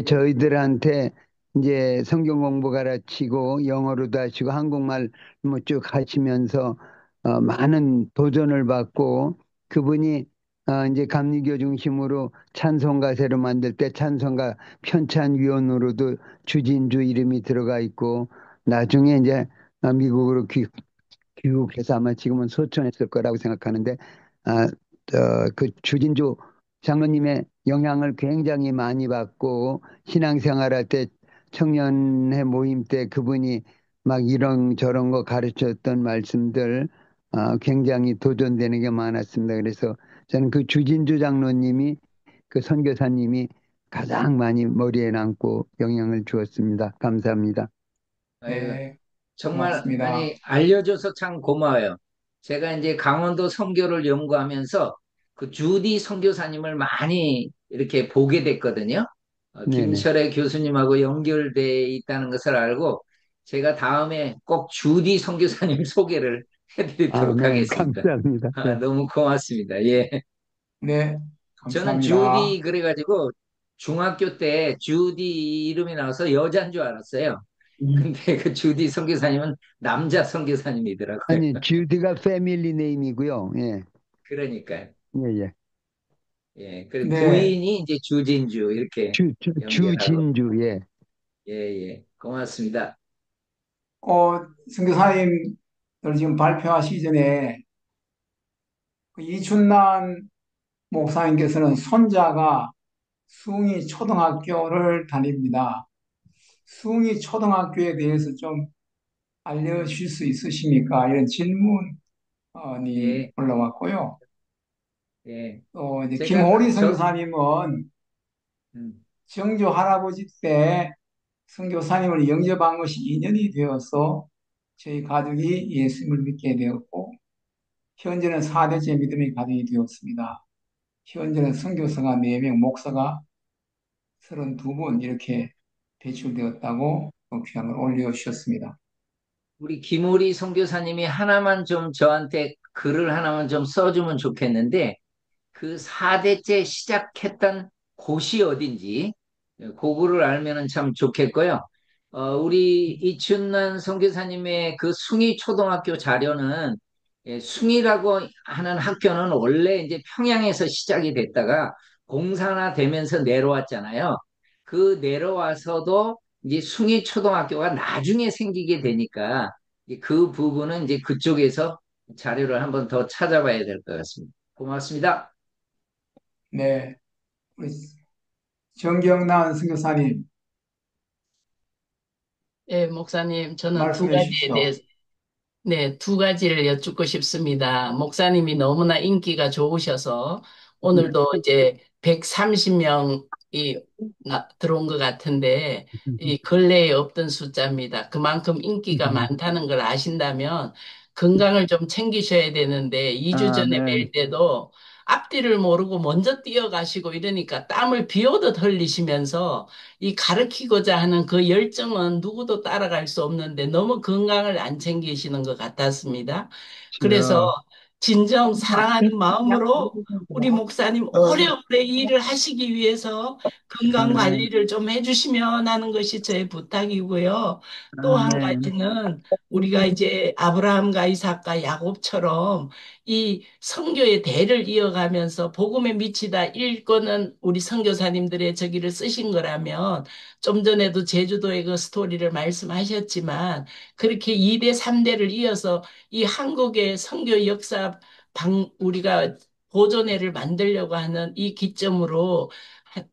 저희들한테 이제 성경 공부 가르치고 영어로도 하시고 한국말 뭐 쭉 하시면서 많은 도전을 받고 그분이 이제 감리교 중심으로 찬송가세로 만들 때 찬송가 편찬위원으로도 주진주 이름이 들어가 있고 나중에 이제 미국으로 귀국해서 아마 지금은 소천했을 거라고 생각하는데 그 주진주 장로님의 영향을 굉장히 많이 받고 신앙생활할 때 청년회 모임 때 그분이 막 이런 저런 거 가르쳤던 말씀들 굉장히 도전되는 게 많았습니다. 그래서 저는 그 주진주 장로님이 그 선교사님이 가장 많이 머리에 남고 영향을 주었습니다. 감사합니다. 아이고, 네, 정말 고맙습니다. 아니 알려줘서 참 고마워요. 제가 이제 강원도 선교를 연구하면서 그 주디 선교사님을 많이 이렇게 보게 됐거든요. 네네. 김철애 교수님하고 연결돼 있다는 것을 알고 제가 다음에 꼭 주디 선교사님 소개를 해드리도록 네, 하겠습니다. 감사합니다. 네. 너무 고맙습니다. 예. 네, 저는 감사합니다. 주디 그래가지고 중학교 때 주디 이름이 나와서 여자인 줄 알았어요. 근데 그 주디 선교사님은 남자 선교사님이더라고요. 아니, 주드가 패밀리 네임이고요. 예, 그러니까요. 예, 예. 예. 그 네, 부인이 이제 주진주 이렇게 연결하고. 주진주, 예. 예, 예. 고맙습니다. 선교사님들 지금 발표하시기 전에 그 이춘남 목사님께서는 손자가 숭이 초등학교를 다닙니다. 숭이 초등학교에 대해서 좀 알려주실 수 있으십니까? 이런 질문이 예, 올라왔고요. 예. 또 이제 제가 김호리 선교사님은 음, 정조 할아버지 때 선교사님을 영접한 것이 인연이 되어서 저희 가족이 예수님을 믿게 되었고 현재는 4대째 믿음의 가족이 되었습니다. 현재는 선교사가 4명, 목사가 32분 이렇게 배출되었다고 귀함을 올려주셨습니다. 우리 김우리 선교사님이 하나만 좀 저한테 글을 하나만 좀 써주면 좋겠는데 그 4대째 시작했던 곳이 어딘지 그거를 알면은 참 좋겠고요. 우리 이춘난 선교사님의 그 숭이 초등학교 자료는 숭이라고 하는 학교는 원래 이제 평양에서 시작이 됐다가 공산화 되면서 내려왔잖아요. 그 내려와서도 이제 숭일초등학교가 나중에 생기게 되니까 이제 그 부분은 이제 그쪽에서 자료를 한번 더 찾아봐야 될 것 같습니다. 고맙습니다. 네, 우리 정경란 선교사님 네, 목사님, 저는 두 말씀해 가지에 주십시오. 대해서, 네, 두 가지를 여쭙고 싶습니다. 목사님이 너무나 인기가 좋으셔서 오늘도 이제 130명이 들어온 것 같은데 이 근래에 없던 숫자입니다. 그만큼 인기가 많다는 걸 아신다면 건강을 좀 챙기셔야 되는데 2주 전에 아멘. 뵐 때도 앞뒤를 모르고 먼저 뛰어가시고 이러니까 땀을 비 오듯 흘리시면서 이 가르치고자 하는 그 열정은 누구도 따라갈 수 없는데 너무 건강을 안 챙기시는 것 같았습니다. 그래서 주여. 진정 사랑하는 마음으로 우리 목사님 오래오래 이 일을 하시기 위해서 건강 아멘. 관리를 좀 해주시면 하는 것이 저의 부탁이고요. 또 한 아멘. 가지는 우리가 이제 아브라함과 이삭과 야곱처럼 이 선교의 대를 이어가면서 복음에 미치다 일권은 우리 선교사님들의 저기를 쓰신 거라면 좀 전에도 제주도의 그 스토리를 말씀하셨지만 그렇게 2대, 3대를 이어서 이 한국의 선교 역사 우리가 보존회를 만들려고 하는 이 기점으로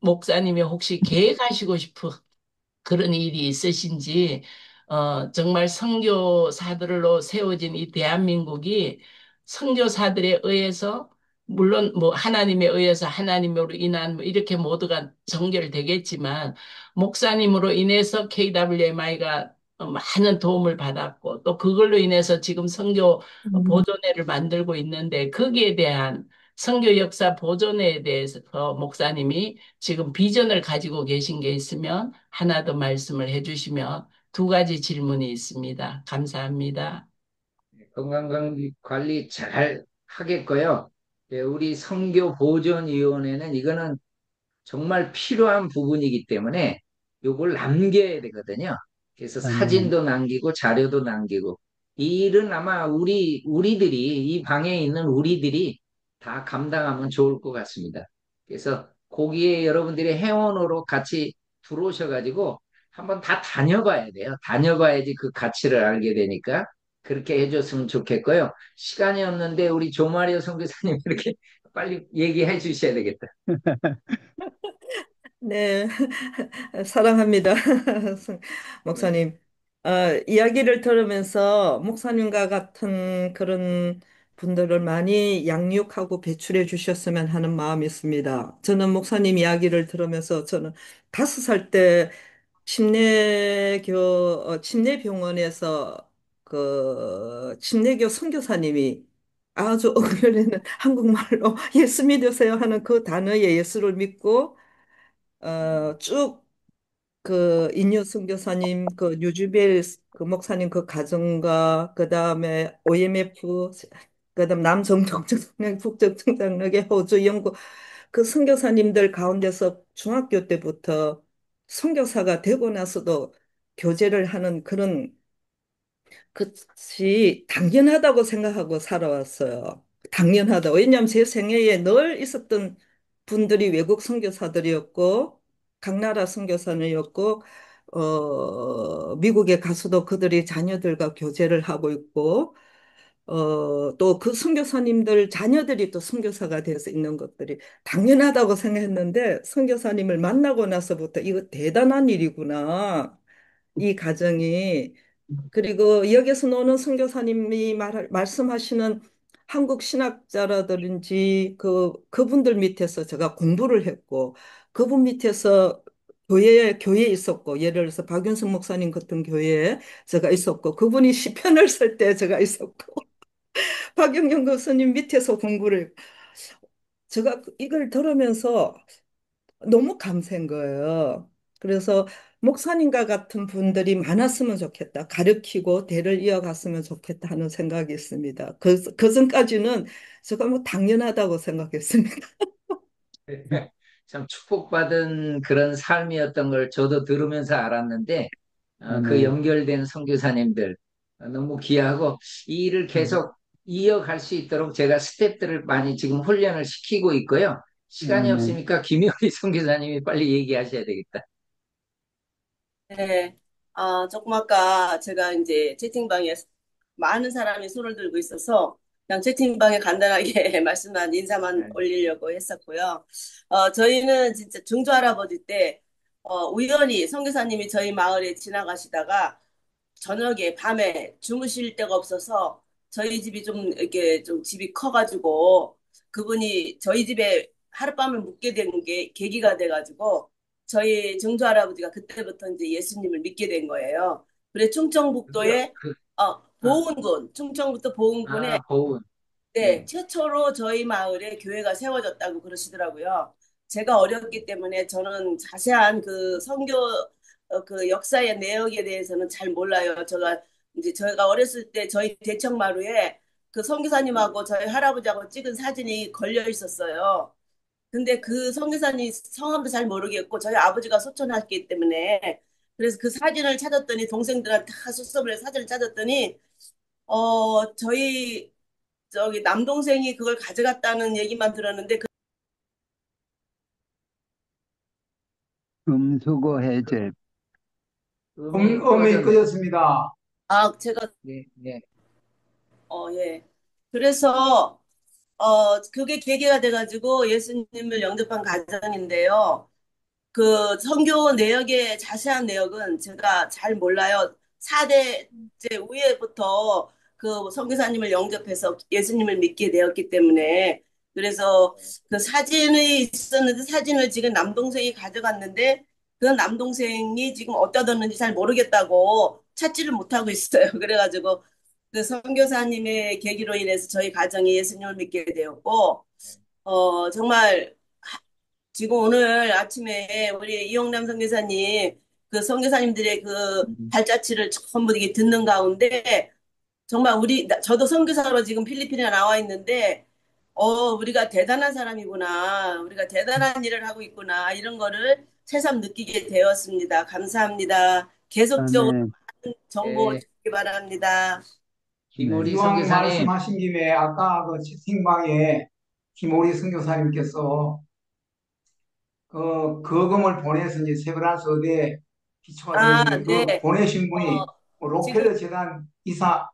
목사님이 혹시 계획하시고 싶은 그런 일이 있으신지, 정말 선교사들로 세워진 이 대한민국이 선교사들에 의해서, 물론 뭐 하나님에 의해서 하나님으로 인한 뭐 이렇게 모두가 정결되겠지만, 목사님으로 인해서 KWMI가 많은 도움을 받았고, 또 그걸로 인해서 지금 선교 보존회를 만들고 있는데, 거기에 대한 선교 역사 보존회에 대해서 목사님이 지금 비전을 가지고 계신 게 있으면 하나 더 말씀을 해주시면 두 가지 질문이 있습니다. 감사합니다. 건강관리 잘 하겠고요. 예, 우리 선교보존위원회는 이거는 정말 필요한 부분이기 때문에 요걸 남겨야 되거든요. 그래서 아멘. 사진도 남기고 자료도 남기고 이 일은 아마 우리들이 이 방에 있는 우리들이 다 감당하면 좋을 것 같습니다. 그래서 거기에 여러분들이 회원으로 같이 들어오셔가지고 한번 다 다녀봐야 돼요. 다녀봐야지 그 가치를 알게 되니까 그렇게 해줬으면 좋겠고요. 시간이 없는데 우리 조마리오 선교사님 이렇게 빨리 얘기해 주셔야 되겠다. 네, 사랑합니다. 네. 목사님. 이야기를 들으면서 목사님과 같은 그런 분들을 많이 양육하고 배출해 주셨으면 하는 마음이 있습니다. 저는 목사님 이야기를 들으면서 저는 5살 때 침례병원에서 그 침례교 선교사님이 아주 억울에는 한국말로 예수 믿으세요 하는 그 단어에 예수를 믿고 쭉 그 인유 선교사님, 그 뉴주벨 그 목사님 그 가정과 그 다음에 OMF, 그다음 남정정청장, 북정청장에게 호주, 영국 그 선교사님들 가운데서 중학교 때부터 선교사가 되고 나서도 교제를 하는 그런 그것이 당연하다고 생각하고 살아왔어요. 당연하다. 왜냐하면 제 생애에 늘 있었던 분들이 외국 선교사들이었고, 각 나라 선교사들이었고, 미국에 가서도 그들이 자녀들과 교제를 하고 있고, 또 그 선교사님들 자녀들이 또 선교사가 돼서 있는 것들이 당연하다고 생각했는데, 선교사님을 만나고 나서부터 이거 대단한 일이구나. 이 가정이. 그리고 여기서 노는 선교사님이 말씀하시는 한국 신학자라든지 그분들 밑에서 제가 공부를 했고 그분 밑에서 교회에 있었고 예를 들어서 박윤석 목사님 같은 교회에 제가 있었고 그분이 시편을 쓸 때 제가 있었고 박영경 교수님 밑에서 공부를 제가 이걸 들으면서 너무 감사한 거예요. 그래서 목사님과 같은 분들이 많았으면 좋겠다. 가르치고 대를 이어갔으면 좋겠다 하는 생각이 있습니다. 그 전까지는 제가 뭐 당연하다고 생각했습니다. 참 축복받은 그런 삶이었던 걸 저도 들으면서 알았는데 그 아멘. 연결된 선교사님들 너무 귀하고 이 일을 계속 이어갈 수 있도록 제가 스태프들을 많이 지금 훈련을 시키고 있고요. 시간이 아멘. 없으니까 김효리 선교사님이 빨리 얘기하셔야 되겠다. 네. 조금 아까 제가 이제 채팅방에 많은 사람이 손을 들고 있어서 그냥 채팅방에 간단하게 말씀만 인사만 올리려고 했었고요. 저희는 진짜 증조 할아버지 때 우연히 선교사님이 저희 마을에 지나가시다가 저녁에 밤에 주무실 데가 없어서 저희 집이 좀 이렇게 좀 집이 커가지고 그분이 저희 집에 하룻밤을 묵게 된 게 계기가 돼가지고 저희 증조 할아버지가 그때부터 이제 예수님을 믿게 된 거예요. 그래 그게요. 충청북도에 아, 보은군 충청북도 보은군에 보은. 네, 네. 최초로 저희 마을에 교회가 세워졌다고 그러시더라고요. 제가 어렸기 때문에 저는 자세한 그 선교 그 역사의 내역에 대해서는 잘 몰라요. 저희가 어렸을 때 저희 대청마루에 그 선교사님하고 저희 할아버지하고 찍은 사진이 걸려 있었어요. 근데 그 선교사님 성함도 잘 모르겠고 저희 아버지가 소천했기 때문에 그래서 그 사진을 찾았더니 동생들한테 다 수습을 해서 사진을 찾았더니 저희 저기 남동생이 그걸 가져갔다는 얘기만 들었는데 금수고 해제. 음이 꺼졌습니다. 제가 네, 네. 예. 그래서 그게 계기가 돼가지고 예수님을 영접한 가정인데요. 그 선교 내역의 자세한 내역은 제가 잘 몰라요. 4대째 위에부터 그 선교사님을 영접해서 예수님을 믿게 되었기 때문에 그래서 그 사진이 있었는데 사진을 지금 남동생이 가져갔는데 그 남동생이 지금 어디다 뒀는지 잘 모르겠다고 찾지를 못하고 있어요. 그래가지고 그 선교사님의 계기로 인해서 저희 가정이 예수님을 믿게 되었고 정말 지금 오늘 아침에 우리 이용남 선교사님 그 선교사님들의 그 발자취를 전부 이게 듣는 가운데 정말 저도 선교사로 지금 필리핀에 나와 있는데 우리가 대단한 사람이구나. 우리가 대단한 일을 하고 있구나. 이런 거를 새삼 느끼게 되었습니다. 감사합니다. 계속적으로 아멘. 많은 정보 네. 주시기 바랍니다. 김우리 이왕 선교사님. 말씀하신 김에 아까 그 채팅방에 김오리 선교사님께서 그 거금을 보내서 이제 세브란스 어디에 기초가 되었는데 그 네. 보내신 분이 뭐 지금 록펠러 재단 이사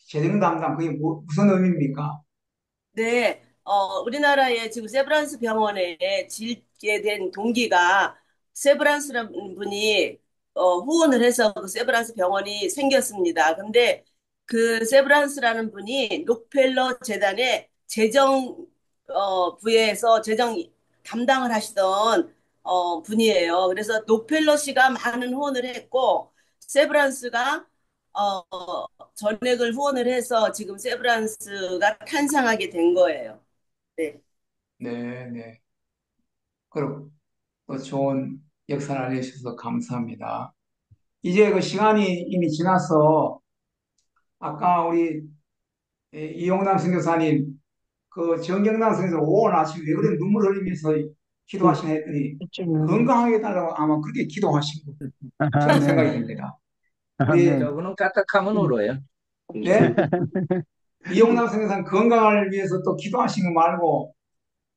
재정 담당 그게 무슨 의미입니까? 네, 우리나라에 지금 세브란스 병원에 짓게 된 동기가 세브란스라는 분이 후원을 해서 그 세브란스 병원이 생겼습니다. 근데 그 세브란스라는 분이 록펠러 재단의 재정 부에서 재정 담당을 하시던 분이에요. 그래서 록펠러 씨가 많은 후원을 했고 세브란스가 전액을 후원을 해서 지금 세브란스가 탄생하게 된 거예요. 네. 네, 네. 그리고 또 좋은 역사를 알려주셔서 감사합니다. 이제 그 시간이 이미 지나서 아까 우리 이용남 선교사님 그 정경남 선교사 오늘 아침에 왜 그래 눈물 흘리면서 기도하시나 했더니 건강하게 달라고 아마 그렇게 기도하신 거 저는 생각이 아멘. 듭니다. 우리 아멘. 저분은 까딱하면 울어요. 네? 이용남 선교사님 건강을 위해서 또 기도하신 거 말고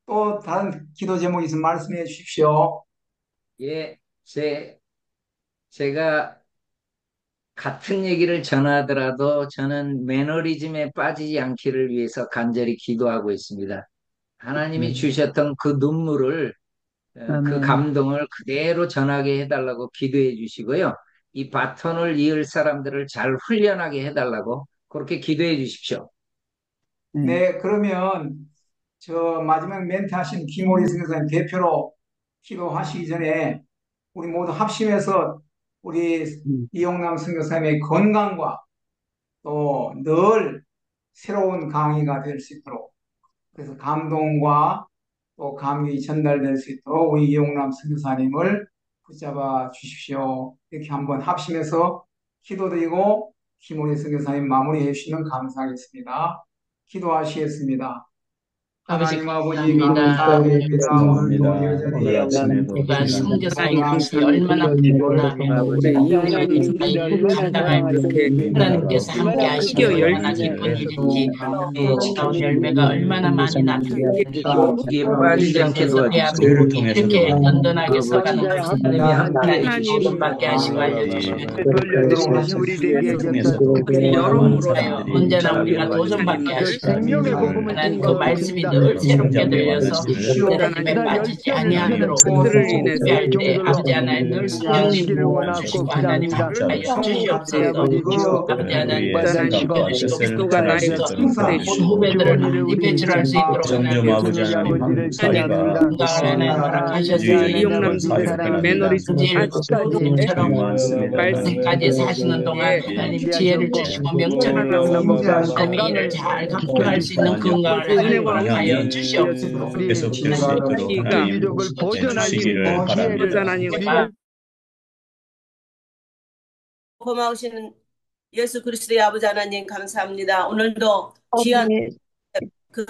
또 다른 기도 제목이 있으면 말씀해 주십시오. 예, 제가 같은 얘기를 전하더라도 저는 매너리즘에 빠지지 않기를 위해서 간절히 기도하고 있습니다. 하나님이 주셨던 그 눈물을, 그 아멘. 감동을 그대로 전하게 해달라고 기도해 주시고요. 이 바톤을 이을 사람들을 잘 훈련하게 해달라고 그렇게 기도해 주십시오. 네, 그러면 저 마지막 멘트 하신 김오리 선교사님 대표로 기도하시기 전에 우리 모두 합심해서 우리 이용남 선교사님의 건강과 또 늘 새로운 강의가 될 수 있도록 그래서 감동과 또 감격이 전달될 수 있도록 우리 이용남 선교사님을 붙잡아 주십시오. 이렇게 한번 합심해서 기도드리고 김오리 선교사님 마무리해 주시면 감사하겠습니다. 기도하시겠습니다. 아버지 하나님 아버지 감사합니다. 감사드립니다. 오늘도 여전히 우리가 선교사인 것이 얼마나 크구나. 살아가면서 하나님께서 함께 하시면 얼마나 기쁜 일인지 그 지가운 열매가 얼마나 많이 나타나는지 거기에 빠지지 않게 그래서 도와주세요. 대한민국이 이렇게 든든하게 서가는 것을 하나님이 함께 하나님 주님밖에 하시고 알려주시면 돌려드리면서 우리들에게 여러분으로 언제나 우리가 도전받게 하시고 하나님 그 말씀이 늘 새롭게 들려서 하나님에 빠지지 아니하도록 준비할 때 아버지 하나님 늘 성령님 주시고 하나님 함께하여 주시옵소서. 아버지 하나님 지켜주시고 모든 후배들을 하나님 배출할 수 있도록 하나님 건강을 하나님 허락하셨으니 이용남 선생님 매너리 지혜처럼 말씀까지 사시는 동안 하나님 지혜를 주시고 명철을 주시고 하나님 일을 잘 감당할 수 있는 건강을 하나님 허락하여 주시옵소서. 계속될 수 있도록 하나님 주시기를 바랍니다. 고마우신 예수 그리스도의 아버지 하나님 감사합니다. 오늘도 귀한 그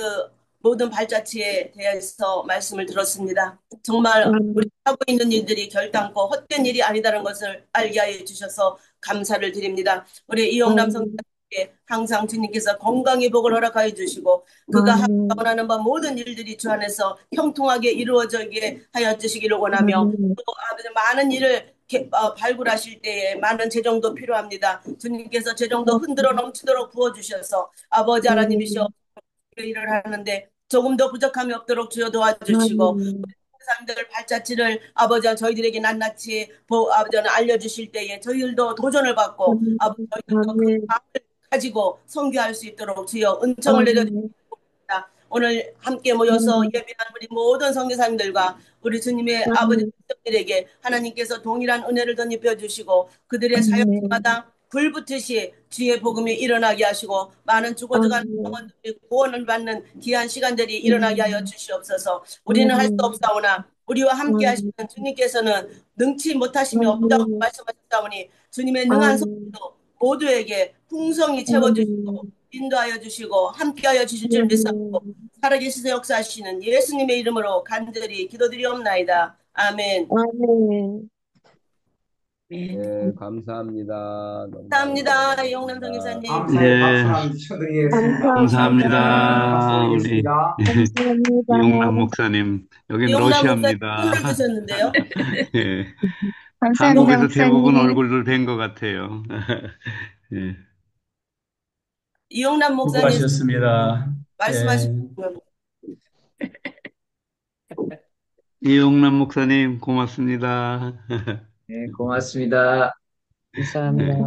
모든 발자취에 대해서 말씀을 들었습니다. 정말 우리 하고 있는 일들이 결단코 헛된 일이 아니다는 것을 알게 하여 주셔서 감사를 드립니다. 우리 이용남 성도님께 항상 주님께서 건강의 복을 허락하여 주시고 그가 하고 원하는 바 모든 일들이 주 안에서 형통하게 이루어지게 하여 주시기를 원하며 또 아버지 많은 일을 발굴하실 때에 많은 재정도 필요합니다. 주님께서 재정도 흔들어 넘치도록 부어주셔서 아버지 하나님이시여 일을 하는데 조금 더 부족함이 없도록 주여 도와주시고 사람들 발자취를 아버지와 저희들에게 낱낱이 아버지는 알려주실 때에 저희들도 도전을 받고 아버지 저희들도 그 마음을 가지고 선교할 수 있도록 주여 은총을 내려주십니다. 오늘 함께 모여서 예배한 우리 모든 선교사님들과 우리 주님의 아버지 백성들에게 하나님께서 동일한 은혜를 덧입혀 주시고 그들의 사역마다 불붙듯이 주의 복음이 일어나게 하시고 많은 죽어져가는 영혼들이 구원을 받는 귀한 시간들이 일어나게 하여 주시옵소서. 우리는 할 수 없사오나 우리와 함께 하시는 주님께서는 능치 못하심이 없다고 말씀하셨사오니 주님의 능한 손으로 모두에게 풍성히 채워주시고 인도하여 주시고 함께하여 주실 줄 믿사옵고 살아계시서 역사하시는 예수님의 이름으로 간절히 기도드리옵나이다. 아멘. 네, 감사합니다. 감사합니다. 이용남 선교사님. 네, 감사합니다. 우리 이용남 목사님. 여긴 러시아입니다. 힘드셨는데요. 예. 감사합니다, 한국에서 대부분 목사님. 얼굴들 뵌 것 같아요. 예. 이용남 목사님 수고하셨습니다. 말씀하시면 이용남 목사님 고맙습니다. 네, 고맙습니다. 감사합니다.